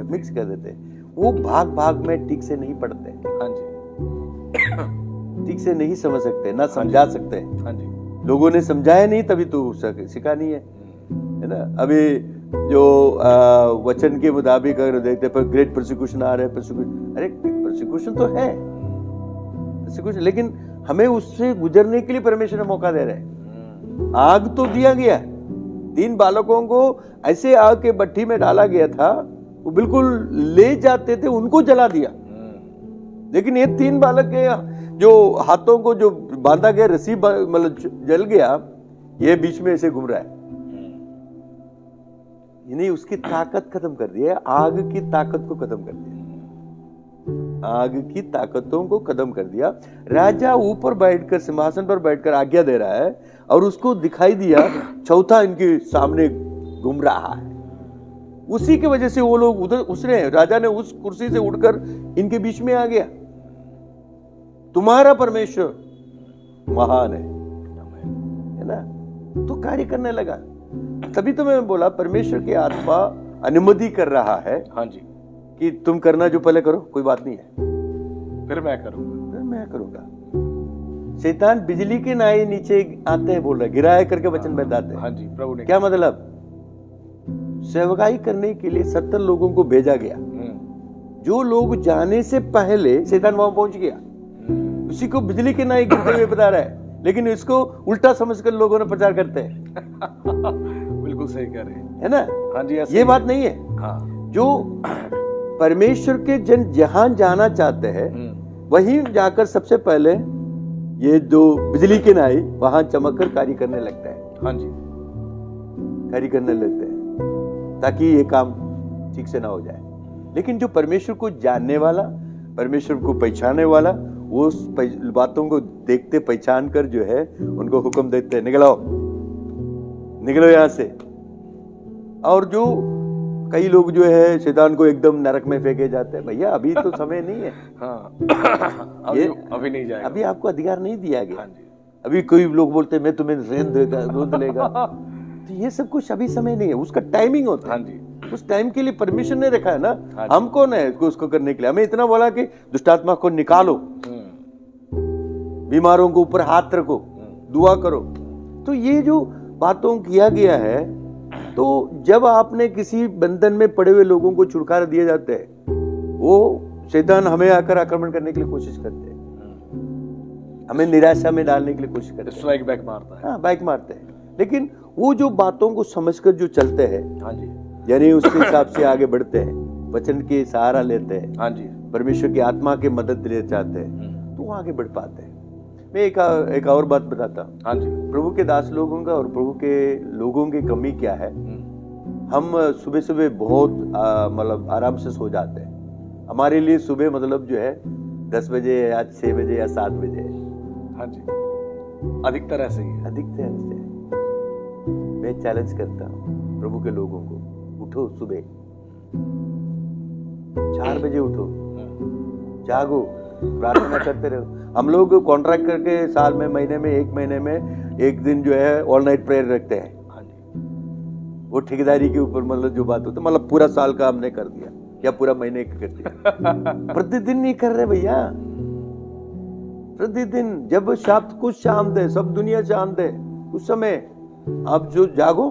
देते हैं। वो भाग में ठीक से नहीं पढ़ते। हाँ जी। ठीक से नहीं समझ सकते, ना समझा सकते। हाँ जी। लोगों ने समझाया नहीं, तभी तो सीखा नहीं है ना। अभी जो वचन के मुताबिक अगर देखते पर ग्रेट परसिक्यूशन आ रहा है, अरे परसिक्यूशन तो है, परसिक्यूशन, लेकिन हमें उससे गुजरने के लिए परमेश्वर ने मौका दे रहे हैं। आग तो दिया गया, 3 बालकों को ऐसे आग के भट्टी में डाला गया था, वो बिल्कुल ले जाते थे, उनको जला दिया। लेकिन ये 3 बालक के जो हाथों को जो बांधा गया, रस्सी मतलब जल गया, ये बीच में ऐसे घूम रहा है। यानी उसकी ताकत खत्म कर दी है, आग की ताकत को खत्म कर दिया, आग की ताकतों को खत्म कर दिया। राजा ऊपर बैठकर, सिंहासन पर बैठकर आज्ञा दे रहा है, और उसको दिखाई दिया चौथा इनके सामने घूम रहा है। उसी की वजह से वो लोग उधर, राजा ने उस कुर्सी से उठकर इनके बीच में आ गया। तुम्हारा परमेश्वर महान है ना। तो कार्य करने लगा। तभी तो मैं बोला, परमेश्वर की आत्मा अनुमति कर रहा है, हाँ जी, कि तुम करना जो पहले करो, कोई बात नहीं है, फिर मैं करूंगा। शैतान बिजली के नाई नीचे आते हैं, बोल रहे, गिराया करके वचन बताते हैं। हाँ जी, प्रभु ने क्या मतलब, सेवकाई करने के लिए 70 लोगों को भेजा गया। जो लोग जाने से पहले शैतान वहां पहुंच गया, उसी को बिजली के नाई गिरते हुए बता रहा है, लेकिन इसको उल्टा समझकर लोगों ने प्रचार करते हैं। बिल्कुल सही कह रहे हैं, है ना। हाँ जी, ये बात नहीं है। हाँ। जो परमेश्वर के जन जहां जाना चाहते हैं, वहीं जाकर सबसे पहले ये जो बिजली के नाई वहां चमक कर कार्य करने लगता है। हाँ जी, कार्य करने लगते हैं, ताकि ये काम ठीक से ना हो जाए। लेकिन जो परमेश्वर को जानने वाला, परमेश्वर को पहचानने वाला, वो उस बातों को देखते पहचान कर जो है उनको हुक्म देते हैं, निकलो यहां से। और जो कई लोग जो है शैतान को एकदम नरक में फेंके जाते हैं। भैया अभी तो समय नहीं है। हाँ। अभी नहीं जाएगा, अभी आपको अधिकार नहीं दिया गया। हाँ जी। अभी कोई लोग बोलते हैं मैं तुम्हें रेंद लेगा, तो ये सब कुछ अभी समय नहीं है, उसका टाइमिंग होता है। हाँ जी, उस टाइम के लिए परमिशन ने रखा है ना, हम कौन है उसको करने के लिए? हमें इतना बोला कि दुष्टात्मा को निकालो, बीमारों को ऊपर हाथ रखो, दुआ करो। तो ये जो बातों किया गया है, तो जब आपने किसी बंधन में पड़े हुए लोगों को छुटकारा दिए जाते हैं, वो शैतान हमें आकर आक्रमण करने के लिए कोशिश करते हैं, हमें निराशा में डालने के लिए कोशिश करते हैं, स्ट्राइक बैक मारता है। हाँ, बैक मारते हैं। लेकिन वो जो बातों को समझकर जो चलते हैं, हाँ जी, यानी उसके हिसाब से आगे बढ़ते हैं, वचन के सहारा लेते हैं, हाँ जी, परमेश्वर की आत्मा की मदद ले चाहते हैं, तो वो आगे बढ़ पाते हैं। मैं एक और बात बताता हूँ। हाँ जी, प्रभु के दास लोगों का और प्रभु के लोगों की कमी क्या है? हम सुबह सुबह बहुत मतलब आराम से सो जाते हैं। हमारे लिए सुबह मतलब जो है 10 बजे या 6 बजे या 7 बजे है। हाँ जी, अधिकतर ऐसे ही है। अधिकतर ऐसे है। मैं चैलेंज करता हूँ प्रभु के लोगों को, उठो सुबह 4 बजे उठो, जागो, प्रार्थना करते रहो। हम लोग कॉन्ट्रैक्ट करके साल में, महीने में, एक महीने में एक दिन जो है ऑल नाइट प्रेयर रखते हैं। वो ठेकेदारी के ऊपर मतलब जो बात होती है, मतलब पूरा साल का हमने कर दिया या पूरा महीने का कर दिया। प्रतिदिन नहीं कर रहे भैया, प्रतिदिन। जब सब कुछ शांत है, सब दुनिया शांत है, उस समय आप जो जागो,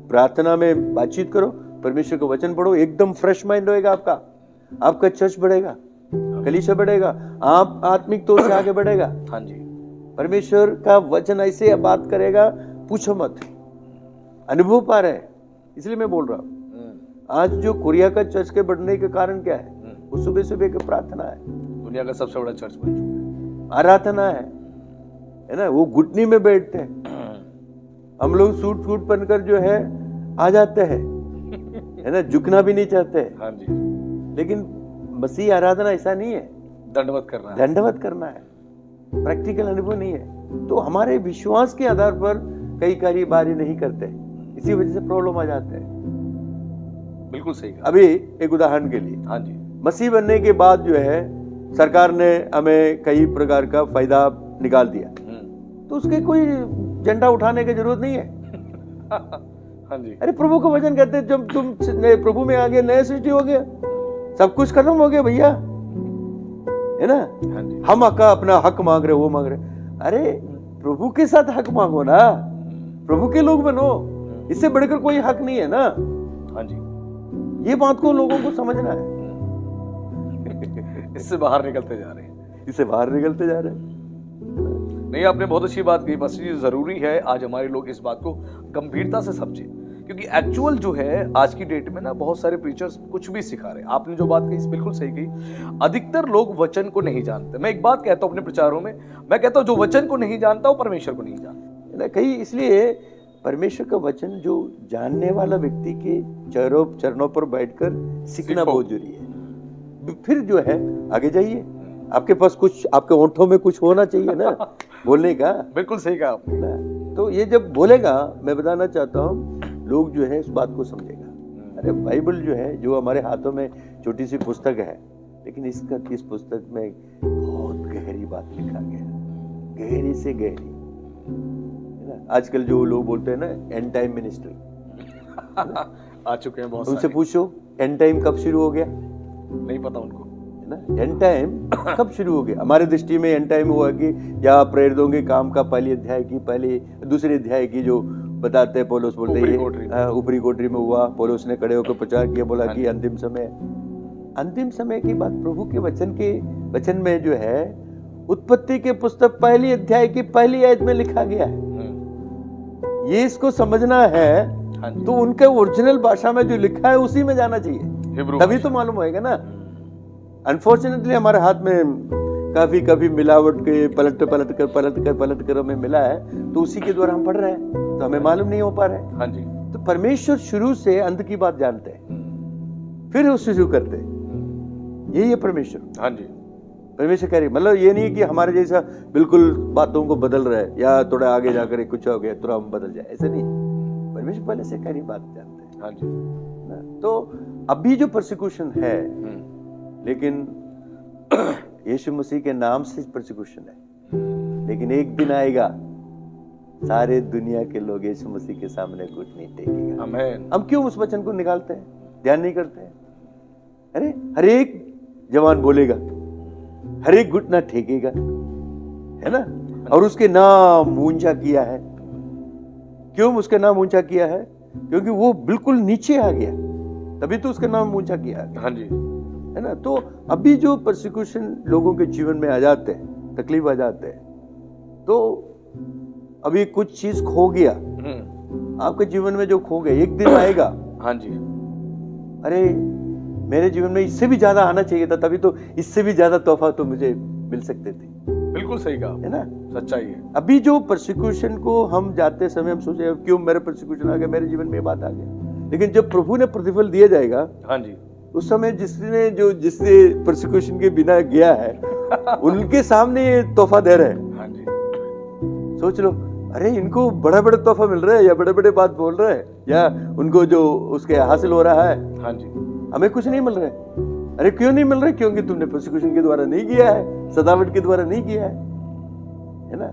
प्रार्थना में बातचीत करो, परमेश्वर का वचन पढ़ो, एकदम फ्रेश माइंड होएगा आपका। आपका चर्च बढ़ेगा, कलीसिया बढ़ेगा, आप आत्मिक तौर से आगे बढ़ेगा। हाँ जी, परमेश्वर का वचन ऐसे बात करेगा, पूछो मत, अनुभव पा रहे हैं। इसलिए मैं बोल रहा हूँ, आज जो कोरिया का चर्च के बढ़ने का कारण क्या है? वो सुबह सुबह की प्रार्थना है। दुनिया का सबसे बड़ा चर्च बन चुका है, आराधना है ना। वो घुटनी में बैठते हैं, हम लोग सूट पहनकर जो है आ जाते हैं, है ना, झुकना भी नहीं चाहते। हाँ जी, लेकिन मसीह आराधना ऐसा नहीं है, दंडवत करना है, दंडवत करना है, प्रैक्टिकल अनुभव नहीं है। तो हमारे विश्वास के आधार पर कई कार्य बारी नहीं करते, इसी वजह से प्रॉब्लम आ जाते हैं। बिल्कुल सही कहा। अभी एक उदाहरण के लिए, हाँ जी, मसीह बनने के बाद जो है सरकार ने हमें कई प्रकार का फायदा निकाल दिया, तो उसके कोई झंडा उठाने की जरूरत नहीं है। हाँ जी, अरे प्रभु का वचन कहते हैं, जब तुम प्रभु में आ गए, नया सृष्टि हो गया, सब कुछ खत्म हो गया भैया, है ना। हाँ जी, हम अपना हक मांग रहे, वो मांग रहे। अरे प्रभु के साथ हक मांगो ना, प्रभु के लोग बनो, इससे बढ़कर कोई हक नहीं है ना। हाँ जी, ये बात को लोगों को समझना है। इससे बाहर निकलते जा रहे हैं, इससे बाहर निकलते जा रहे हैं। नहीं, आपने बहुत अच्छी बात कही। बस ये जरूरी है आज हमारे लोग इस बात को गंभीरता से समझें, क्योंकि एक्चुअल जो है आज की डेट में ना बहुत सारे प्रीचर्स कुछ भी सिखा रहे हैं। आपने जो बात कही बिल्कुल सही कही। अधिकतर लोग वचन को नहीं जानते। मैं एक बात कहता हूं अपने प्रचारों में, मैं कहता हूं जो वचन को नहीं जानता वो परमेश्वर को नहीं जानता। कहीं इसलिए परमेश्वर का वचन जो जानने वाला व्यक्ति के चरणों पर बैठकर सीखना बहुत जरूरी है। फिर जो है आगे जाइए, आपके पास कुछ, आपके होंठों में कुछ होना चाहिए ना बोलने का। बिल्कुल सही कहा आपने। तो ये जब बोलेगा, मैं बताना चाहता हूँ, लोग जो है इस बात को समझेगा। अरे बाइबल जो है, जो हमारे हाथों में छोटी सी पुस्तक है, लेकिन इस पुस्तक में बहुत गहरी बात लिखा गया, गहरी से गहरी, है ना। आजकल जो लोग बोलते हैं ना एंड टाइम मिनिस्ट्री, आ चुके हैं बहुत उनसे सारे। पूछो एंड टाइम कब शुरू हो गया, नहीं पता उनको, है ना। एंड टाइम कब शुरू हो गया? हमारे दृष्टि में एंड टाइम हुआ कि या प्रेरितों के काम का पहले अध्याय की, पहले दूसरे अध्याय की जो बताते हैं, पौलुस बोलते हैं ऊपरी कोठरी में हुआ। पौलुस ने खड़े होकर प्रचार किया, बोला कि अंतिम समय की बात प्रभु के वचन में जो है उत्पत्ति के पुस्तक पहली अध्याय की पहली आयत में लिखा गया है। ये इसको समझना है तो उनके ओरिजिनल भाषा में जो लिखा है उसी में जाना चाहिए, तभी तो मालूम होएगा ना। अनफॉर्चुनेटली हमारे हाथ में कभी मिलावट के पलट कर हमें मिला है, तो उसी के द्वारा हम पढ़ रहे हैं, तो हमें मालूम नहीं हो पा रहा है। हाँ जी, तो परमेश्वर शुरू से अंत की बात जानते हैं, फिर वो शुरू करते हैं। यही है परमेश्वर। हाँ जी, परमेश्वर कह रही, मतलब ये नहीं कि हमारे जैसा बिल्कुल बातों को बदल रहा है या थोड़ा आगे जाकर कुछ हो गया तो हम बदल जाए, ऐसा नहीं। परमेश्वर पहले से कह रही बात जानते हैं। हाँ जी, तो अभी जो परसिक्यूशन है, लेकिन यीशु मसीह के नाम से परसिक्यूशन है। लेकिन एक दिन आएगा सारे दुनिया के लोग यीशु मसीह के सामने कुछ नहीं टेकेगा। आमीन। हम क्यों उस वचन को निकालते हैं, ध्यान नहीं करते हैं? अरे हर एक जवान बोलेगा, हर एक घुटना ठेकेगा, है ना? और उसके नाम ऊंचा किया है। क्यों उसके नाम ऊंचा किया है? क्योंकि वो बिल्कुल नीचे आ गया, तभी तो उसका नाम ऊंचा किया है। हाँ जी, है ना? तो अभी जो परसिक्यूशन लोगों के जीवन में आ जाते हैं, तकलीफ आ जाते हैं, तो अभी कुछ चीज खो गया आपके जीवन में, जो खो गया एक दिन आएगा। हाँ जी, अरे मेरे जीवन में इससे भी ज्यादा आना चाहिए था, तभी तो इससे भी ज्यादा तोहफा तो मुझे मिल सकते थे। बिल्कुल सही कहा, है ना? सच्चाई है। अभी जो परसिक्यूशन को हम जाते समय हम सोचे क्यों मेरे परसिक्यूशन आ गया, मेरे जीवन में ये बात आ गई, लेकिन जब प्रभु ने प्रतिफल दिया जाएगा, हाँ जी, उस समय जिसने परसिक्यूशन के बिना गया है उनके सामने ये तोहफा दे रहे हैं। हाँ जी, सोच लो, अरे इनको बड़ा बड़ा तोहफा मिल रहा है, या बड़े बड़े बात बोल रहे हैं, या उनको जो उसके हासिल हो रहा है, हाँ जी, हमें कुछ नहीं मिल रहा है। अरे क्यों नहीं मिल रहा है? क्योंकि तुमने परसिक्यूशन के द्वारा नहीं किया है, सतावट के द्वारा नहीं किया है ना?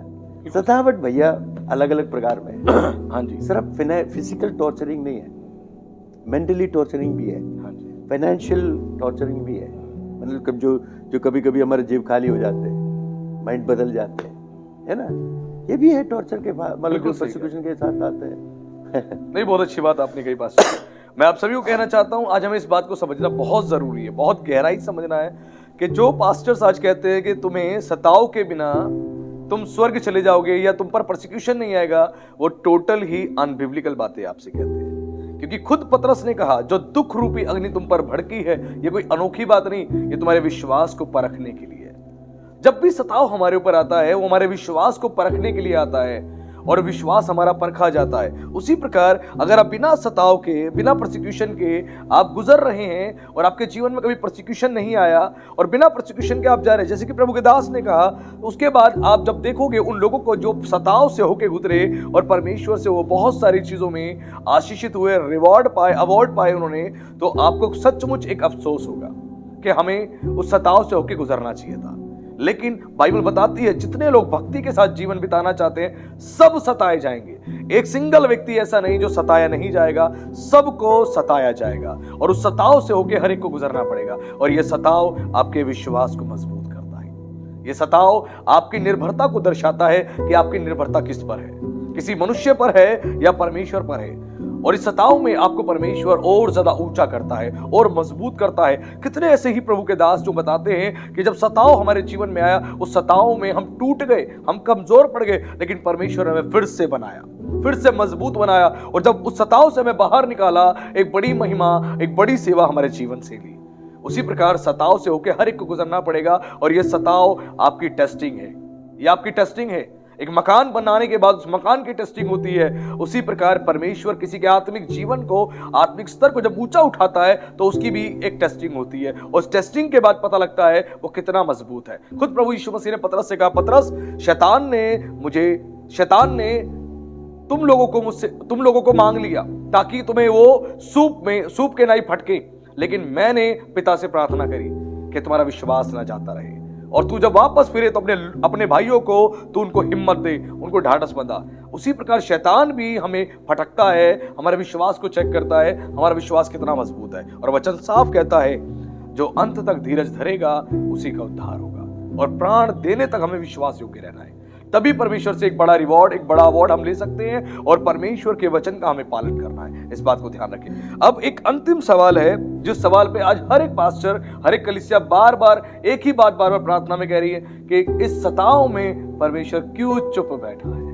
सतावट भैया अलग अलग प्रकार में है। हाँ जी, सिर्फ फिजिकल टॉर्चरिंग नहीं है, मेंटली टॉर्चरिंग भी है, हाँ जी, फाइनेंशियल टॉर्चरिंग भी है। मतलब जो कभी कभी हमारे जेब खाली हो जाते हैं, माइंड बदल जाते हैं, है ना? ये भी है टॉर्चर के बाद, मतलब जो परसिक्यूशन के साथ आते हैं। नहीं, बहुत अच्छी बात आपने कही पास्टर। मैं आप सभी को कहना चाहता हूं, आज हमें इस बात को समझना बहुत जरूरी है, बहुत गहराई से समझना है कि जो पास्टर्स आज कहते हैं कि तुम्हें सताव के बिना तुम स्वर्ग चले जाओगे या तुम पर परसिक्यूशन नहीं आएगा, वो टोटल ही अनबिब्लिकल बातें आपसे कहते हैं। क्योंकि खुद पतरस ने कहा, जो दुख रूपी अग्नि तुम पर भड़की है, ये कोई अनोखी बात नहीं, ये तुम्हारे विश्वास को परखने के लिए है। जब भी सताव हमारे ऊपर आता है, वो हमारे विश्वास को परखने के लिए आता है, और विश्वास हमारा परखा जाता है। उसी प्रकार अगर आप बिना सताव के, बिना परसिक्यूशन के आप गुजर रहे हैं, और आपके जीवन में कभी परसिक्यूशन नहीं आया, और बिना परसिक्यूशन के आप जा रहे हैं, जैसे कि प्रभु के दास ने कहा, उसके बाद आप जब देखोगे उन लोगों को जो सताव से होके गुजरे और परमेश्वर से वो बहुत सारी चीजों में आशीषित हुए, रिवॉर्ड पाए, अवार्ड पाए उन्होंने, तो आपको सचमुच एक अफसोस होगा कि हमें उस सताव से होके गुजरना चाहिए था। लेकिन बाइबल बताती है, जितने लोग भक्ति के साथ जीवन बिताना चाहते हैं, सब सताए जाएंगे। एक सिंगल व्यक्ति ऐसा नहीं जो सताया नहीं जाएगा, सबको सताया जाएगा, और उस सताव से होकर हर एक को गुजरना पड़ेगा। और यह सताव आपके विश्वास को मजबूत करता है। यह सताव आपकी निर्भरता को दर्शाता है कि आपकी निर्भरता किस पर है, किसी मनुष्य पर है या परमेश्वर पर है। और इस सताव में आपको परमेश्वर और ज्यादा ऊंचा करता है और मजबूत करता है। कितने ऐसे ही प्रभु के दास जो बताते हैं कि जब सताव हमारे जीवन में आया, उस सताव में हम टूट गए, हम कमजोर पड़ गए, लेकिन परमेश्वर ने हमें फिर से बनाया, फिर से मजबूत बनाया, और जब उस सताव से हमें बाहर निकाला, एक बड़ी महिमा, एक बड़ी सेवा हमारे जीवन से ली। उसी प्रकार सताव से होकर हर एक को गुजरना पड़ेगा, और यह सताव आपकी टेस्टिंग है, यह आपकी टेस्टिंग है। एक मकान बनाने के बाद उस मकान की टेस्टिंग होती है। उसी प्रकार परमेश्वर किसी के आत्मिक जीवन को, आत्मिक स्तर को जब ऊंचा उठाता है, तो उसकी भी एक टेस्टिंग होती है, और उस टेस्टिंग के बाद पता लगता है वो कितना मजबूत है। खुद प्रभु यीशु मसीह ने पतरस से कहा, पतरस, शैतान ने तुम लोगों को मांग लिया ताकि तुम्हें वो सूप के नहीं फटके, लेकिन मैंने पिता से प्रार्थना करी कि तुम्हारा विश्वास ना जाता रहे, और तू जब वापस फिरे तो अपने भाइयों को तू उनको हिम्मत दे, उनको ढाढ़स बंधा। उसी प्रकार शैतान भी हमें फटकता है, हमारे विश्वास को चेक करता है, हमारा विश्वास कितना मजबूत है। और वचन साफ कहता है, जो अंत तक धीरज धरेगा उसी का उद्धार होगा। और प्राण देने तक हमें विश्वास योग्य रहना है, तभी परमेश्वर से एक बड़ा रिवॉर्ड, एक बड़ा अवार्ड हम ले सकते हैं, और परमेश्वर के वचन का हमें पालन करना है। इस बात को ध्यान रखें। अब एक अंतिम सवाल है, जिस सवाल पे आज हर एक पास्टर, हर एक कलीसिया बार बार एक ही बात बार बार प्रार्थना में कह रही है कि इस सताव में परमेश्वर क्यों चुप बैठा है।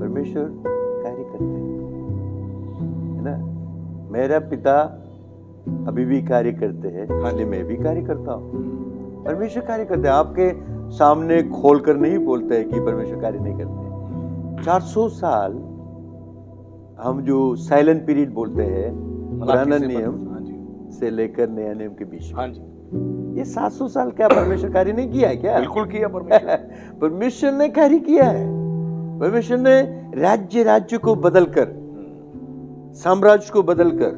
परमेश्वर कार्य करते हैं, है ना? मेरा पिता अभी भी कार्य करते हैं, हाल मैं भी कार्य करता हूँ। परमेश्वर कार्य करते हैं। आपके सामने खोलकर नहीं बोलते हैं कि परमेश्वर कार्य नहीं करते। 400 साल हम जो साइलेंट पीरियड बोलते हैं, पुराना नियम से लेकर नया नियम के बीच में, ये 700 साल क्या परमेश्वर कार्य नहीं किया है क्या? बिल्कुल किया परमेश्वर। परमेश्वर ने कार्य किया है। परमेश्वर ने राज्य को बदलकर, साम्राज्य को बदलकर,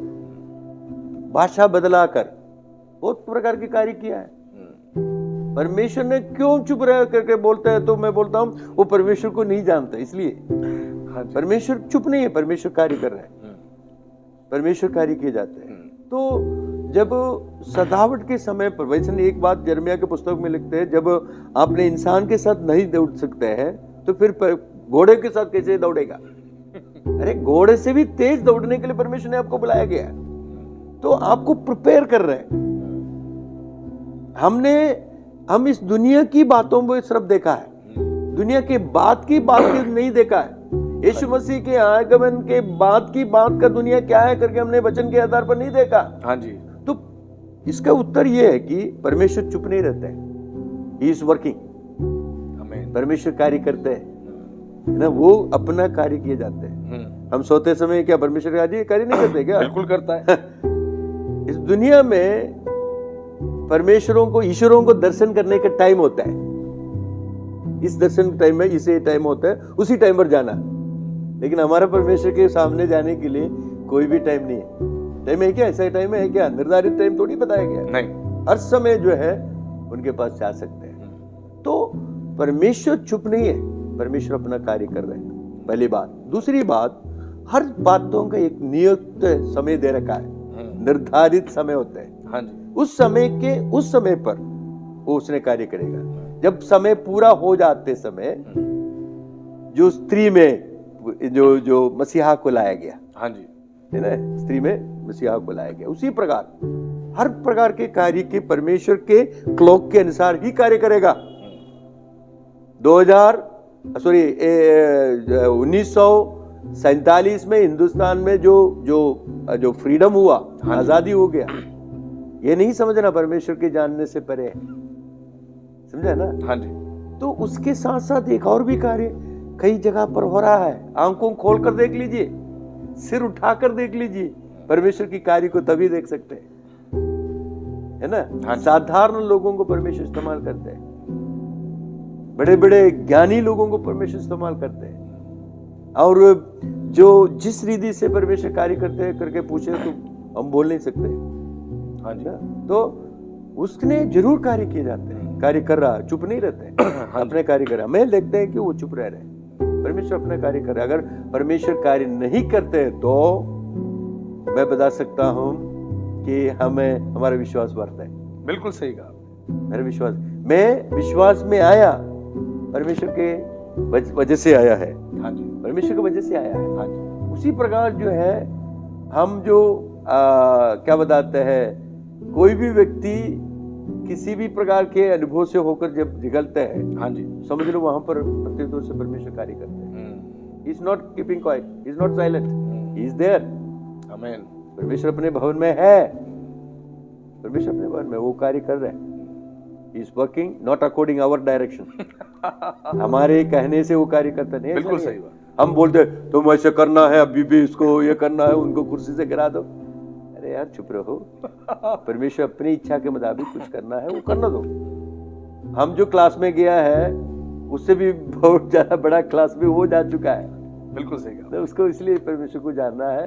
भाषा बदलाकर बहुत प्रकार के कार्य किया है। परमेश्वर ने क्यों चुप रह करके बोलता है, तो मैं बोलता हूँ वो परमेश्वर को नहीं जानता, इसलिए। परमेश्वर चुप नहीं है, परमेश्वर कार्य कर रहा है, परमेश्वर कार्य किए जाते हैं। तो जब सदावट के समय पर, वैसे एक बात यिर्मयाह के पुस्तक में लिखते हैं, जब आपने इंसान के साथ नहीं दौड़ सकते हैं तो फिर घोड़े के साथ कैसे दौड़ेगा? अरे घोड़े से भी तेज दौड़ने के लिए परमेश्वर ने आपको बुलाया गया, तो आपको प्रिपेयर कर रहे हैं। हम इस दुनिया की बातों में सिर्फ देखा है, दुनिया के बाद की बात नहीं देखा है। यीशु मसीह के आगमन के बाद की बात का दुनिया क्या है करके हमने वचन के आधार पर नहीं देखा। हाँ जी। तो इसका उत्तर यह है कि परमेश्वर चुप नहीं रहते हैं, ही इज वर्किंग। परमेश्वर कार्य करते हैं ना, वो अपना कार्य किए जाते हैं। हम सोते समय क्या परमेश्वर कार्य नहीं करते क्या? बिल्कुल करता है। इस दुनिया में परमेश्वरों को, ईश्वरों को दर्शन करने का टाइम होता है, इस दर्शन टाइम में इसे टाइम होता है, उसी टाइम पर जाना। लेकिन हमारा परमेश्वर के सामने जाने के लिए कोई भी टाइम नहीं है। टाइम है क्या? ऐसा टाइम है क्या? निर्धारित टाइम थोड़ी बताया गया नहीं, हर समय जो है उनके पास जा सकते हैं। तो परमेश्वर चुप नहीं है, परमेश्वर अपना कार्य कर रहे हैं, पहली बात। दूसरी बात, हर बातों का एक नियुक्त समय दे रखा है, निर्धारित समय होता है। हाँ जी। उस समय पर वो उसने कार्य करेगा। जब समय पूरा हो जाते समय जो स्त्री में जो मसीहा को लाया गया, हाँ जी, है ना, स्त्री में मसीहा को लाया गया, उसी प्रकार हर प्रकार के कार्य के परमेश्वर के क्लॉक के अनुसार ही कार्य करेगा। 1947 में हिंदुस्तान में जो फ्रीडम हुआ, आजादी हो गया, ये नहीं समझना परमेश्वर के जानने से परे है, समझा ना? हाँ जी। तो उसके साथ साथ एक और भी कार्य कई जगह पर हो रहा है। आंखों खोलकर देख लीजिए, सिर उठाकर देख लीजिए, परमेश्वर की कार्य को तभी देख सकते हैं, है ना? हाँ। साधारण लोगों को परमेश्वर इस्तेमाल करते हैं, बड़े बड़े ज्ञानी लोगों को परमेश्वर इस्तेमाल करते हैं, और जो जिस रीति से परमेश्वर कार्य करते हैं करके पूछे तो हम बोल नहीं सकते। हाँ जी। तो उसने जरूर कार्य किए जाते हैं, कार्य कर रहा, चुप नहीं रहते हैं। अपने कार्य कर रहा, मैं देखते हैं कि वो चुप रह रहे हैं, परमेश्वर अपना कार्य कर रहा है। अगर परमेश्वर कार्य नहीं करते तो मैं बता सकता हूं कि हमारा विश्वास बढ़ता है। बिल्कुल सही कहा। मेरा विश्वास, मैं विश्वास में आया परमेश्वर के वजह से आया है। हाँ जी। परमेश्वर की वजह से आया है। हाँ जी। उसी प्रकार जो है हम जो क्या बताते हैं, कोई भी व्यक्ति किसी भी प्रकार के अनुभव से होकर जब निकलते हैं, हाँ जी, समझ लो वहां पर प्रत्युत्तर से परमेश्वर कार्य करते हैं। He is not keeping quiet, he is not silent, he is there. आमीन। परमेश्वर अपने भवन में है, परमेश्वर अपने भवन में वो कार्य कर रहे हैं। He is working not according our direction. हमारे कहने से वो कार्य करता नहीं। बिल्कुल सही बात। हम बोलते तुम ऐसे करना है, अभी भी इसको ये करना है, उनको कुर्सी से गिरा दो। अरे यार चुप रहो, परमेश्वर अपनी इच्छा के मुताबिक कुछ करना है वो करना दो। हम जो क्लास में गया है उससे भी बहुत ज्यादा बड़ा क्लास में वो जा चुका है। बिल्कुल सही कहा। तो उसको इसलिए परमेश्वर को जानना है,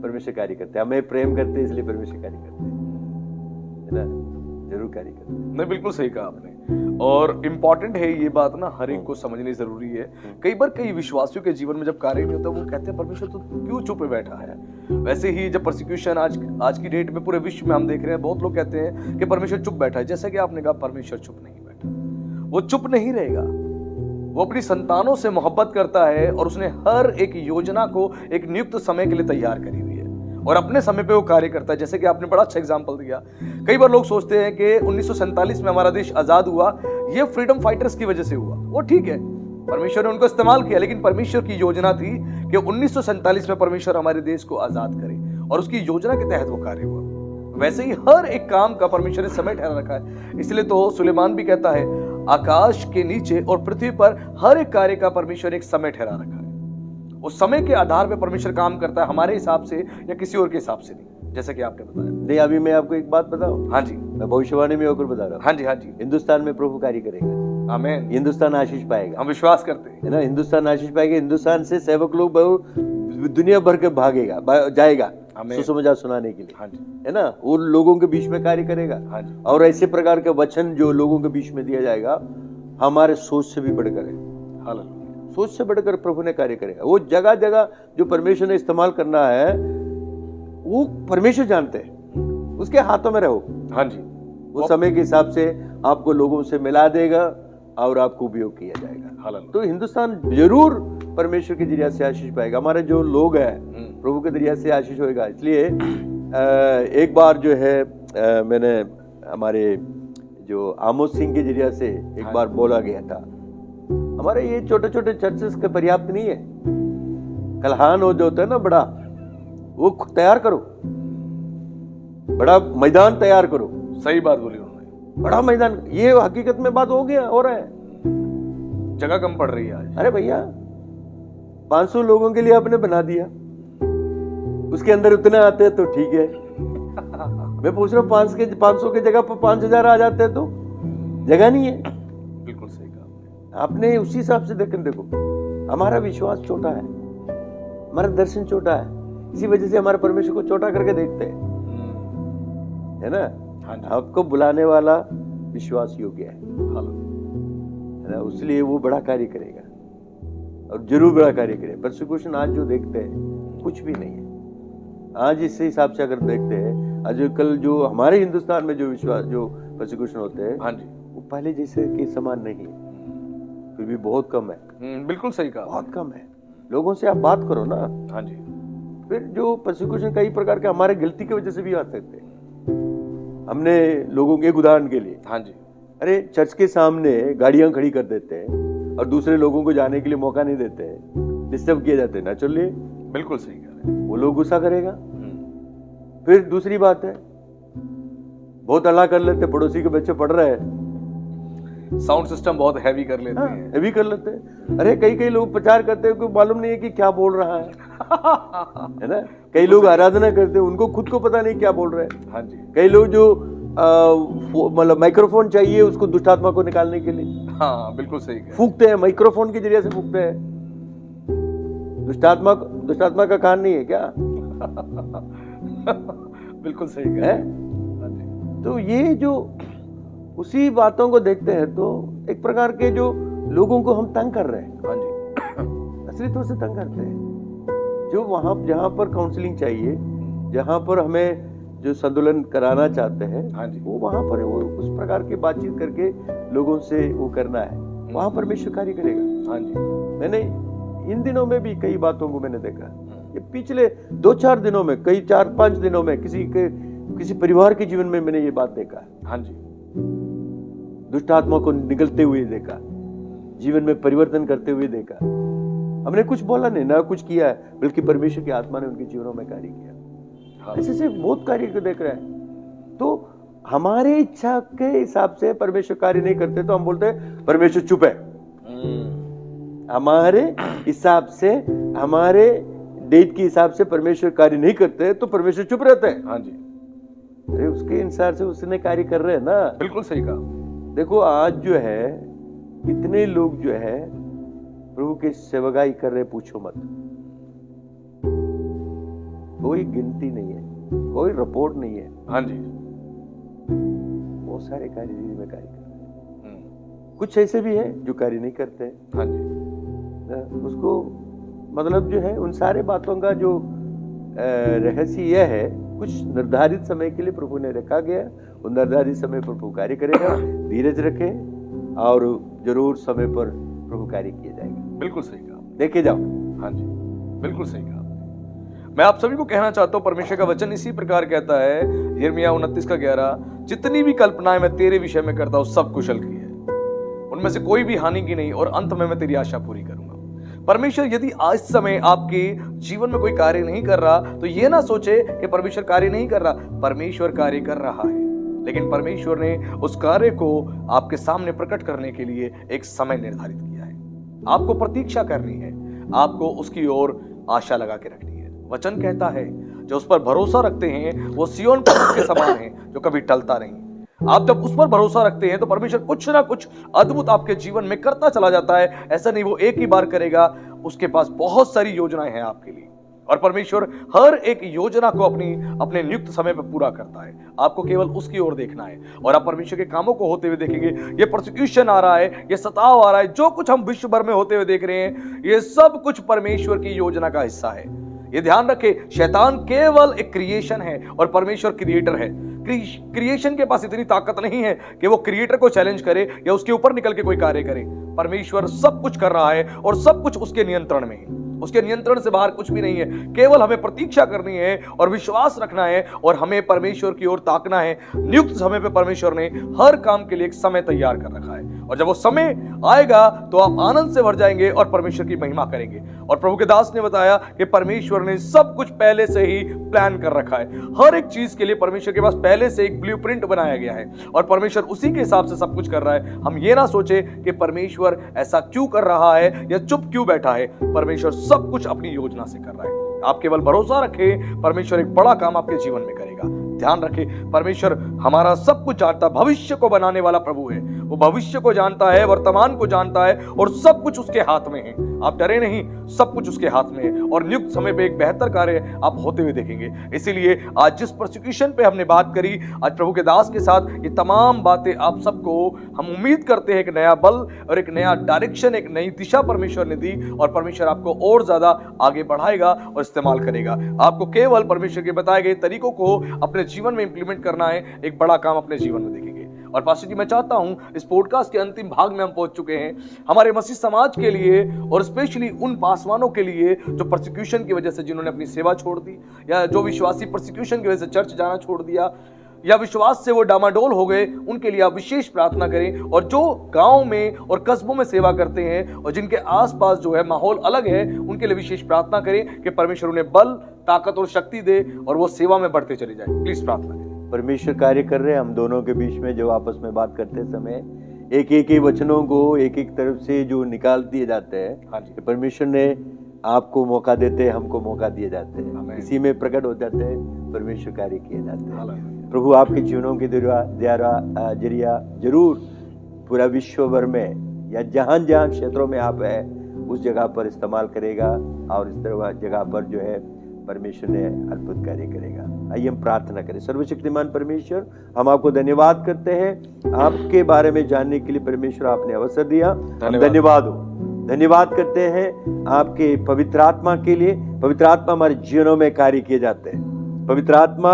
परमेश्वर कार्य करते हैं। हमें प्रेम करते हैं इसलिए परमेश्वर कार्य करते हैं, है ना, जरूर कार्य करते हैं। नहीं, बिल्कुल सही कहा आपने। और इम्पोर्टेंट है ये बात ना, हर एक को समझनी जरूरी है। कई बार कई विश्वासियों के जीवन में जब कार्य नहीं होता, वो कहते हैं परमेश्वर तो क्यों चुप बैठा है। वैसे ही जब परसिक्यूशन आज की डेट में पूरे विश्व में हम देख रहे हैं, बहुत लोग कहते हैं कि परमेश्वर चुप बैठा है। जैसा कि आपने कहा, परमेश्वर चुप नहीं बैठा, वो चुप नहीं रहेगा। वो अपनी संतानों से मोहब्बत करता है और उसने हर एक योजना को एक नियुक्त समय के लिए तैयार करी हुई है और अपने समय पे वो कार्य करता है। जैसे कि आपने बड़ा अच्छा एग्जांपल दिया। कई बार लोग सोचते हैं कि 1947 में हमारा देश आजाद हुआ, ये फ्रीडम फाइटर्स की वजह से हुआ। वो ठीक है, परमेश्वर ने उनको इस्तेमाल किया, लेकिन परमेश्वर की योजना थी कि 1947 में परमेश्वर हमारे देश को आजाद करे और उसकी योजना के तहत वो कार्य हुआ। वैसे ही हर एक काम का परमेश्वर ने समय ठहरा रखा है। इसलिए तो सुलेमान भी कहता है, आकाश के नीचे और पृथ्वी पर हर एक कार्य का परमेश्वर ने एक समय ठहरा रखा है। उस समय के आधार पर परमेश्वर काम करता है, हमारे हिसाब से या किसी और के हिसाब से नहीं, जैसा कि आपने बताया। नहीं, अभी मैं आपको एक बात बताऊं। हाँ जी। मैं भविष्यवाणी में होकर बता रहा हूँ। हाँ जी, हाँ जी। हिंदुस्तान में प्रभु कार्य करेगा। आमीन। हिंदुस्तान आशीष पाएगा, हम विश्वास करते हैं, है ना। हिंदुस्तान आशीष पाएगा, हिंदुस्तान से सेवक लोग दुनिया भर के जाएगा। हमें सुसमाचार सुनाने के लिए, हाँ जी, है ना, वो लोगों के बीच में कार्य करेगा। हाँ जी, और ऐसे प्रकार के वचन जो लोगों के बीच में दिया जाएगा, हमारे सोच से भी बढ़कर है, हालेलुया, सोच से बढ़कर प्रभु ने कार्य करेगा। वो जगह जगह जो परमेश्वर ने इस्तेमाल करना है, वो परमेश्वर जानते हैं, उसके हाथों में रहो। हाँ जी, वो समय के हिसाब से आपको लोगों से मिला देगा और आपको उपयोग किया जाएगा। हालेलुया, तो हिंदुस्तान जरूर परमेश्वर के जरिया से आशीष पाएगा। हमारे जो लोग हैं प्रभु के जरिया से आशीष होएगा। इसलिए एक बार जो है मैंने हमारे जो आमोद सिंह के जरिया से एक बार बोला गया था, हमारे ये छोटे छोटे चर्चेस के पर्याप्त नहीं है। कलहान हो जो होता है ना बड़ा, वो तैयार करो, बड़ा मैदान तैयार करो। सही बात बोली उन्होंने, बड़ा मैदान, ये हकीकत में बात हो गया, हो रहा है। जगह कम पड़ रही है आज। अरे भैया 500 लोगों के लिए आपने बना दिया, उसके अंदर उतने आते हैं तो ठीक है। मैं पूछ रहा हूँ 500 के जगह पर 5000 आ जाते हैं तो जगह नहीं है। बिल्कुल सही कहा आपने उसी हिसाब से देखो, हमारा विश्वास छोटा है, हमारा दर्शन छोटा है, इसी वजह से हमारे परमेश्वर को छोटा करके देखते हैं, है ना। हाँ जी, आपको बुलाने वाला विश्वास योग्य है हालेलुया, ना, इसलिए वो बड़ा कार्य करेगा और जरूर बड़ा कार्य करेगा। परसिक्यूशन आज जो देखते हैं कुछ भी नहीं है। आज इस हिसाब से अगर देखते हैं, आजकल जो हमारे हिंदुस्तान में जो विश्वास जो परसिक्यूशन होते हैं, हाँ जी, वो पहले जैसे के समान नहीं है, फिर भी बहुत कम है, बिल्कुल सही कहा, बहुत कम है। लोगों से आप बात करो ना, हाँ जी, फिर जो परसिक्यूशन कई प्रकार के हमारे गलती की वजह से भी आ सकते हैं। हमने लोगों के, एक उदाहरण के लिए, हाँ जी, अरे चर्च के सामने गाड़ियां खड़ी कर देते हैं और दूसरे लोगों को जाने के लिए मौका नहीं देते हैं, डिस्टर्ब किए जाते हैं, नेचुरली बिल्कुल सही कह रहे हैं, वो लोग गुस्सा करेगा। फिर दूसरी बात है, बहुत हल्ला कर लेते, पड़ोसी के बच्चे पढ़ रहे हैं, साउंड सिस्टम बहुत हैवी कर लेते हैं, ये भी कर लेते हैं। अरे कई लोग प्रचार करते हैं, कोई मालूम नहीं है कि क्या बोल रहा है ना। कई लोग आराधना करते हैं, उनको खुद को पता नहीं क्या बोल रहे हैं। हाँ जी, कई लोग जो मतलब माइक्रोफोन चाहिए उसको दुष्ट आत्मा को निकालने के लिए हाँ बिल्कुल सही कह फूकते हैं, माइक्रोफोन के जरिए से फूकते हैं। दुष्ट आत्मा का कान नहीं है क्या? बिल्कुल सही कह है? हाँ जी, तो ये जो उसी बातों को देखते हैं तो एक प्रकार के जो लोगों को हम तंग कर रहे हैं, हाँ जी, असली तौर से तंग करते हैं। जो वहां जहां पर काउंसलिंग चाहिए, जहां पर हमें जो संतुलन कराना चाहते हैं, हाँ जी, वो वहां पर वो उस प्रकार की बातचीत करके लोगों से वो करना है, वहां परमेश्वर कार्य करेगा। हाँ जी, मैंने इन दिनों में भी कई बातों को मैंने देखा, ये पिछले 2-4 दिनों में, कई 4-5 दिनों में किसी परिवार के जीवन में मैंने ये बात देखा। हाँ जी, दुष्ट आत्मा को निकलते हुए देखा, जीवन में परिवर्तन करते हुए देखा। हमने कुछ बोला नहीं, ना कुछ किया है, बल्कि परमेश्वर की आत्मा ने उनके जीवनों में कार्य किया। हाँ, ऐसे से बहुत कार्य को देख रहे हैं। तो हमारे इच्छा के हिसाब से परमेश्वर कार्य नहीं करते तो हम बोलते हैं परमेश्वर चुप है। हमारे हिसाब से, हमारे डेट के हिसाब से परमेश्वर कार्य नहीं करते तो परमेश्वर चुप रहते हैं। हाँ जी, अरे उसके अनुसार से उसने कार्य कर रहे हैं ना। बिल्कुल सही कहा। देखो आज जो है कितने लोग जो है प्रभु की सेवकाई कर रहे, पूछो मत, कोई गिनती नहीं है, कोई रिपोर्ट नहीं है। हाँ जी, बहुत सारे कार्य में कार्य कर रहे हैं। कुछ ऐसे भी है जो कार्य नहीं करते हैं। हाँ जी, उसको मतलब जो है उन सारे बातों का जो रहस्य यह है, कुछ निर्धारित समय के लिए प्रभु ने रखा गया, उन निर्धारित समय पर प्रभु कार्य करेगा। धीरज रखें और जरूर समय पर प्रभु कार्य किया जाएगा। बिल्कुल सही कहा, देखे जाओ। हाँ जी, बिल्कुल सही कहा। मैं आप सभी को कहना चाहता हूं, परमेश्वर का वचन इसी प्रकार कहता है, यिर्मयाह 29:11, जितनी भी कल्पनाएं मैं तेरे विषय में करता हूं सब कुशल की है, उनमें से कोई भी हानि की नहीं, और अंत में मैं तेरी आशा पूरी करूंगा। परमेश्वर यदि आज समय आपके जीवन में कोई कार्य नहीं कर रहा तो ये ना सोचे कि परमेश्वर कार्य नहीं कर रहा, परमेश्वर कार्य कर रहा है। लेकिन परमेश्वर ने उस कार्य को आपके सामने प्रकट करने के लिए एक समय निर्धारित किया है। आपको प्रतीक्षा करनी है, आपको उसकी ओर आशा लगा के रखनी है। वचन कहता है, जो उस पर भरोसा रखते हैं वो सिय्योन पर्वत के समान है, जो कभी टलता नहीं। आप जब उस पर भरोसा रखते हैं तो परमेश्वर कुछ ना कुछ अद्भुत आपके जीवन में करता चला जाता है। ऐसा नहीं वो एक ही बार करेगा, उसके पास बहुत सारी योजनाएं हैं आपके लिए। और परमेश्वर हर एक योजना को अपने नियुक्त समय पर पूरा करता है। आपको केवल उसकी ओर देखना है और आप परमेश्वर के कामों को होते हुए देखेंगे। ये परसिक्यूशन आ रहा है, ये सताव आ रहा है, जो कुछ हम विश्व भर में होते हुए देख रहे हैं, ये सब कुछ परमेश्वर की योजना का हिस्सा है। ये ध्यान रखें, शैतान केवल एक क्रिएशन है और परमेश्वर क्रिएटर है। क्रिएशन के पास इतनी ताकत नहीं है कि वो क्रिएटर को चैलेंज करे या उसके ऊपर निकल के कोई कार्य करे। परमेश्वर सब कुछ कर रहा है और सब कुछ उसके नियंत्रण में है। उसके नियंत्रण से बाहर कुछ भी नहीं है। केवल हमें प्रतीक्षा करनी है और विश्वास रखना है और हमें परमेश्वर की ओर ताकना है। नियुक्त समय पे परमेश्वर ने हर काम के लिए एक समय तैयार कर रखा है और जब वो समय आएगा तो आप आनंद से भर जाएंगे और परमेश्वर की महिमा करेंगे। और प्रभु के दास ने बताया कि परमेश्वर ने सब कुछ पहले से ही प्लान कर रखा है। हर एक चीज के लिए परमेश्वर के पास पहले से एक ब्लूप्रिंट बनाया गया है और परमेश्वर उसी के हिसाब से सब कुछ कर रहा है। हम ये ना सोचे कि परमेश्वर ऐसा क्यों कर रहा है या चुप क्यों बैठा है। परमेश्वर सब कुछ अपनी योजना से कर रहा है। आप केवल भरोसा रखें, परमेश्वर एक बड़ा काम आपके जीवन में करेगा। ध्यान रखें, परमेश्वर हमारा सब कुछ जानता है। भविष्य को बनाने वाला प्रभु है। वो भविष्य को जानता है, वर्तमान को जानता है और सब कुछ उसके हाथ में है। आप डरे नहीं, सब कुछ उसके हाथ में है और नियुक्त समय पे एक बेहतर कार्य आप होते हुए देखेंगे। इसीलिए आज जिस प्रोसिक्यूशन पे हमने बात करी, आज प्रभु के दास के साथ ये तमाम बातें आप सबको हम उम्मीद करते हैं एक नया बल और एक नया डायरेक्शन, एक नई दिशा परमेश्वर ने दी और परमेश्वर आपको और ज्यादा आगे बढ़ाएगा और इस्तेमाल करेगा। आपको केवल परमेश्वर के बताए गए तरीकों को अपने जीवन में इंप्लीमेंट करना है, एक बड़ा काम अपने जीवन में देखेंगे। और पास्टर जी, मैं चाहता हूं, इस पॉडकास्ट के अंतिम भाग में हम पहुंच चुके हैं। हमारे मसीह समाज के लिए और स्पेशली उन पासवानों के लिए जो परसिक्यूशन की वजह से, जिन्होंने अपनी सेवा छोड़ दी या जो विश्वासी परसिक्यूशन की वजह से चर्च जाना छोड़ दिया या विश्वास से वो डामाडोल हो गए, उनके लिए आप विशेष प्रार्थना करें। और जो गांव में और कस्बों में सेवा करते हैं और जिनके आसपास जो है माहौल अलग है, उनके लिए विशेष प्रार्थना करें कि परमेश्वर उन्हें बल, ताकत और शक्ति दे और वो सेवा में बढ़ते चले जाए। प्लीज प्रार्थना करें। परमेश्वर कार्य कर रहे हैं हम दोनों के बीच में, जो आपस में बात करते समय एक एक ही वचनों को एक एक तरफ से जो निकाल दिए जाते हैं। हाँ जी। परमेश्वर ने आपको मौका देते हैं, हमको मौका दिए जाते हैं, इसी में प्रकट हो जाते हैं, परमेश्वर कार्य किए जाते हैं। प्रभु आपके जीवनों के जरिया जरूर पूरा विश्व भर में या जहां जहां क्षेत्रों में आप है उस जगह पर इस्तेमाल करेगा और इस तरह जगह पर जो है परमेश्वर ने अद्भुत कार्य करेगा। आइए हम प्रार्थना करें। सर्वशक्तिमान परमेश्वर, हम आपको धन्यवाद करते हैं आपके बारे में जानने के लिए परमेश्वर आपने अवसर दिया। धन्यवाद हो, धन्यवाद करते हैं आपके पवित्र आत्मा के लिए। पवित्र आत्मा हमारे जीवनों में कार्य किए जाते हैं। पवित्र आत्मा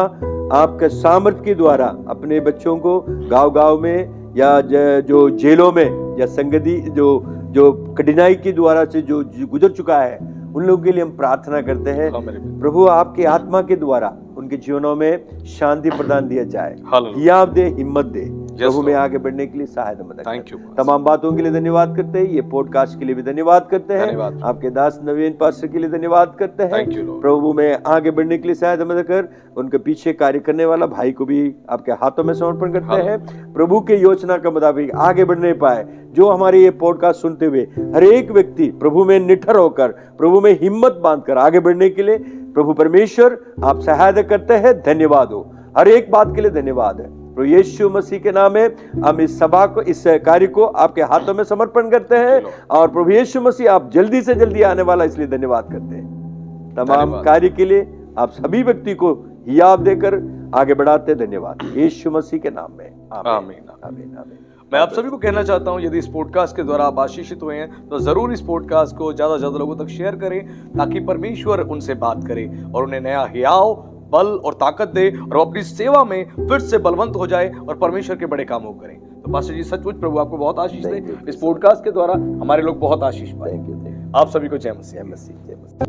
आपके सामर्थ्य के द्वारा अपने बच्चों को गांव-गांव में या जो जेलों में या संगति जो कठिनाई के द्वारा से जो गुजर चुका है, उन लोगों के लिए हम प्रार्थना करते हैं। प्रभु आपके आत्मा के द्वारा उनके जीवनों में शांति प्रदान दिया जाए, हिम्मत दे, हिम्मत दे प्रभु में आगे बढ़ने के लिए सहायता मदद। Thank you. तमाम बातों के लिए धन्यवाद करते हैं। ये पॉडकास्ट के लिए भी धन्यवाद करते हैं। आपके दास नवीन पास्टर के लिए धन्यवाद करते हैं। प्रभु में आगे बढ़ने के लिए सहायता मदद कर उनके पीछे कार्य करने वाला भाई को भी आपके हाथों में समर्पण करते हैं। प्रभु के योजना के मुताबिक आगे बढ़ने पाए। जो हमारे ये पॉडकास्ट सुनते हुए हर एक व्यक्ति प्रभु में निठर होकर, प्रभु में हिम्मत बांधकर आगे बढ़ने के लिए प्रभु परमेश्वर आप सहायता करते हैं। धन्यवाद हो, हर एक बात के लिए धन्यवाद है। प्रभु यीशु मसीह के नाम में हम इस सभा को, इस कार्य को आपके हाथों में समर्पण करते हैं और प्रभु यीशु मसीह आप जल्दी से जल्दी आने वाला, इसलिए धन्यवाद करते हैं। तमाम कार्य के लिए आप सभी व्यक्ति को हियाब देकर आगे बढ़ाते। धन्यवाद यीशु मसीह के नाम में, आमीन आमीन आमीन। मैं आप सभी को कहना चाहता हूं, यदि इस पॉडकास्ट के द्वारा आप आशीषित हुए हैं तो जरूर इस पॉडकास्ट को ज्यादा से ज्यादा लोगों तक शेयर करें, ताकि परमेश्वर उनसे बात करे और उन्हें नया हियाव, बल और ताकत दे और वो अपनी सेवा में फिर से बलवंत हो जाए और परमेश्वर के बड़े कामों करें। तो पास्टर जी, सचमुच प्रभु आपको बहुत आशीष दे। इस पॉडकास्ट के द्वारा हमारे लोग बहुत आशीष पाए। आप सभी को जय मसीह।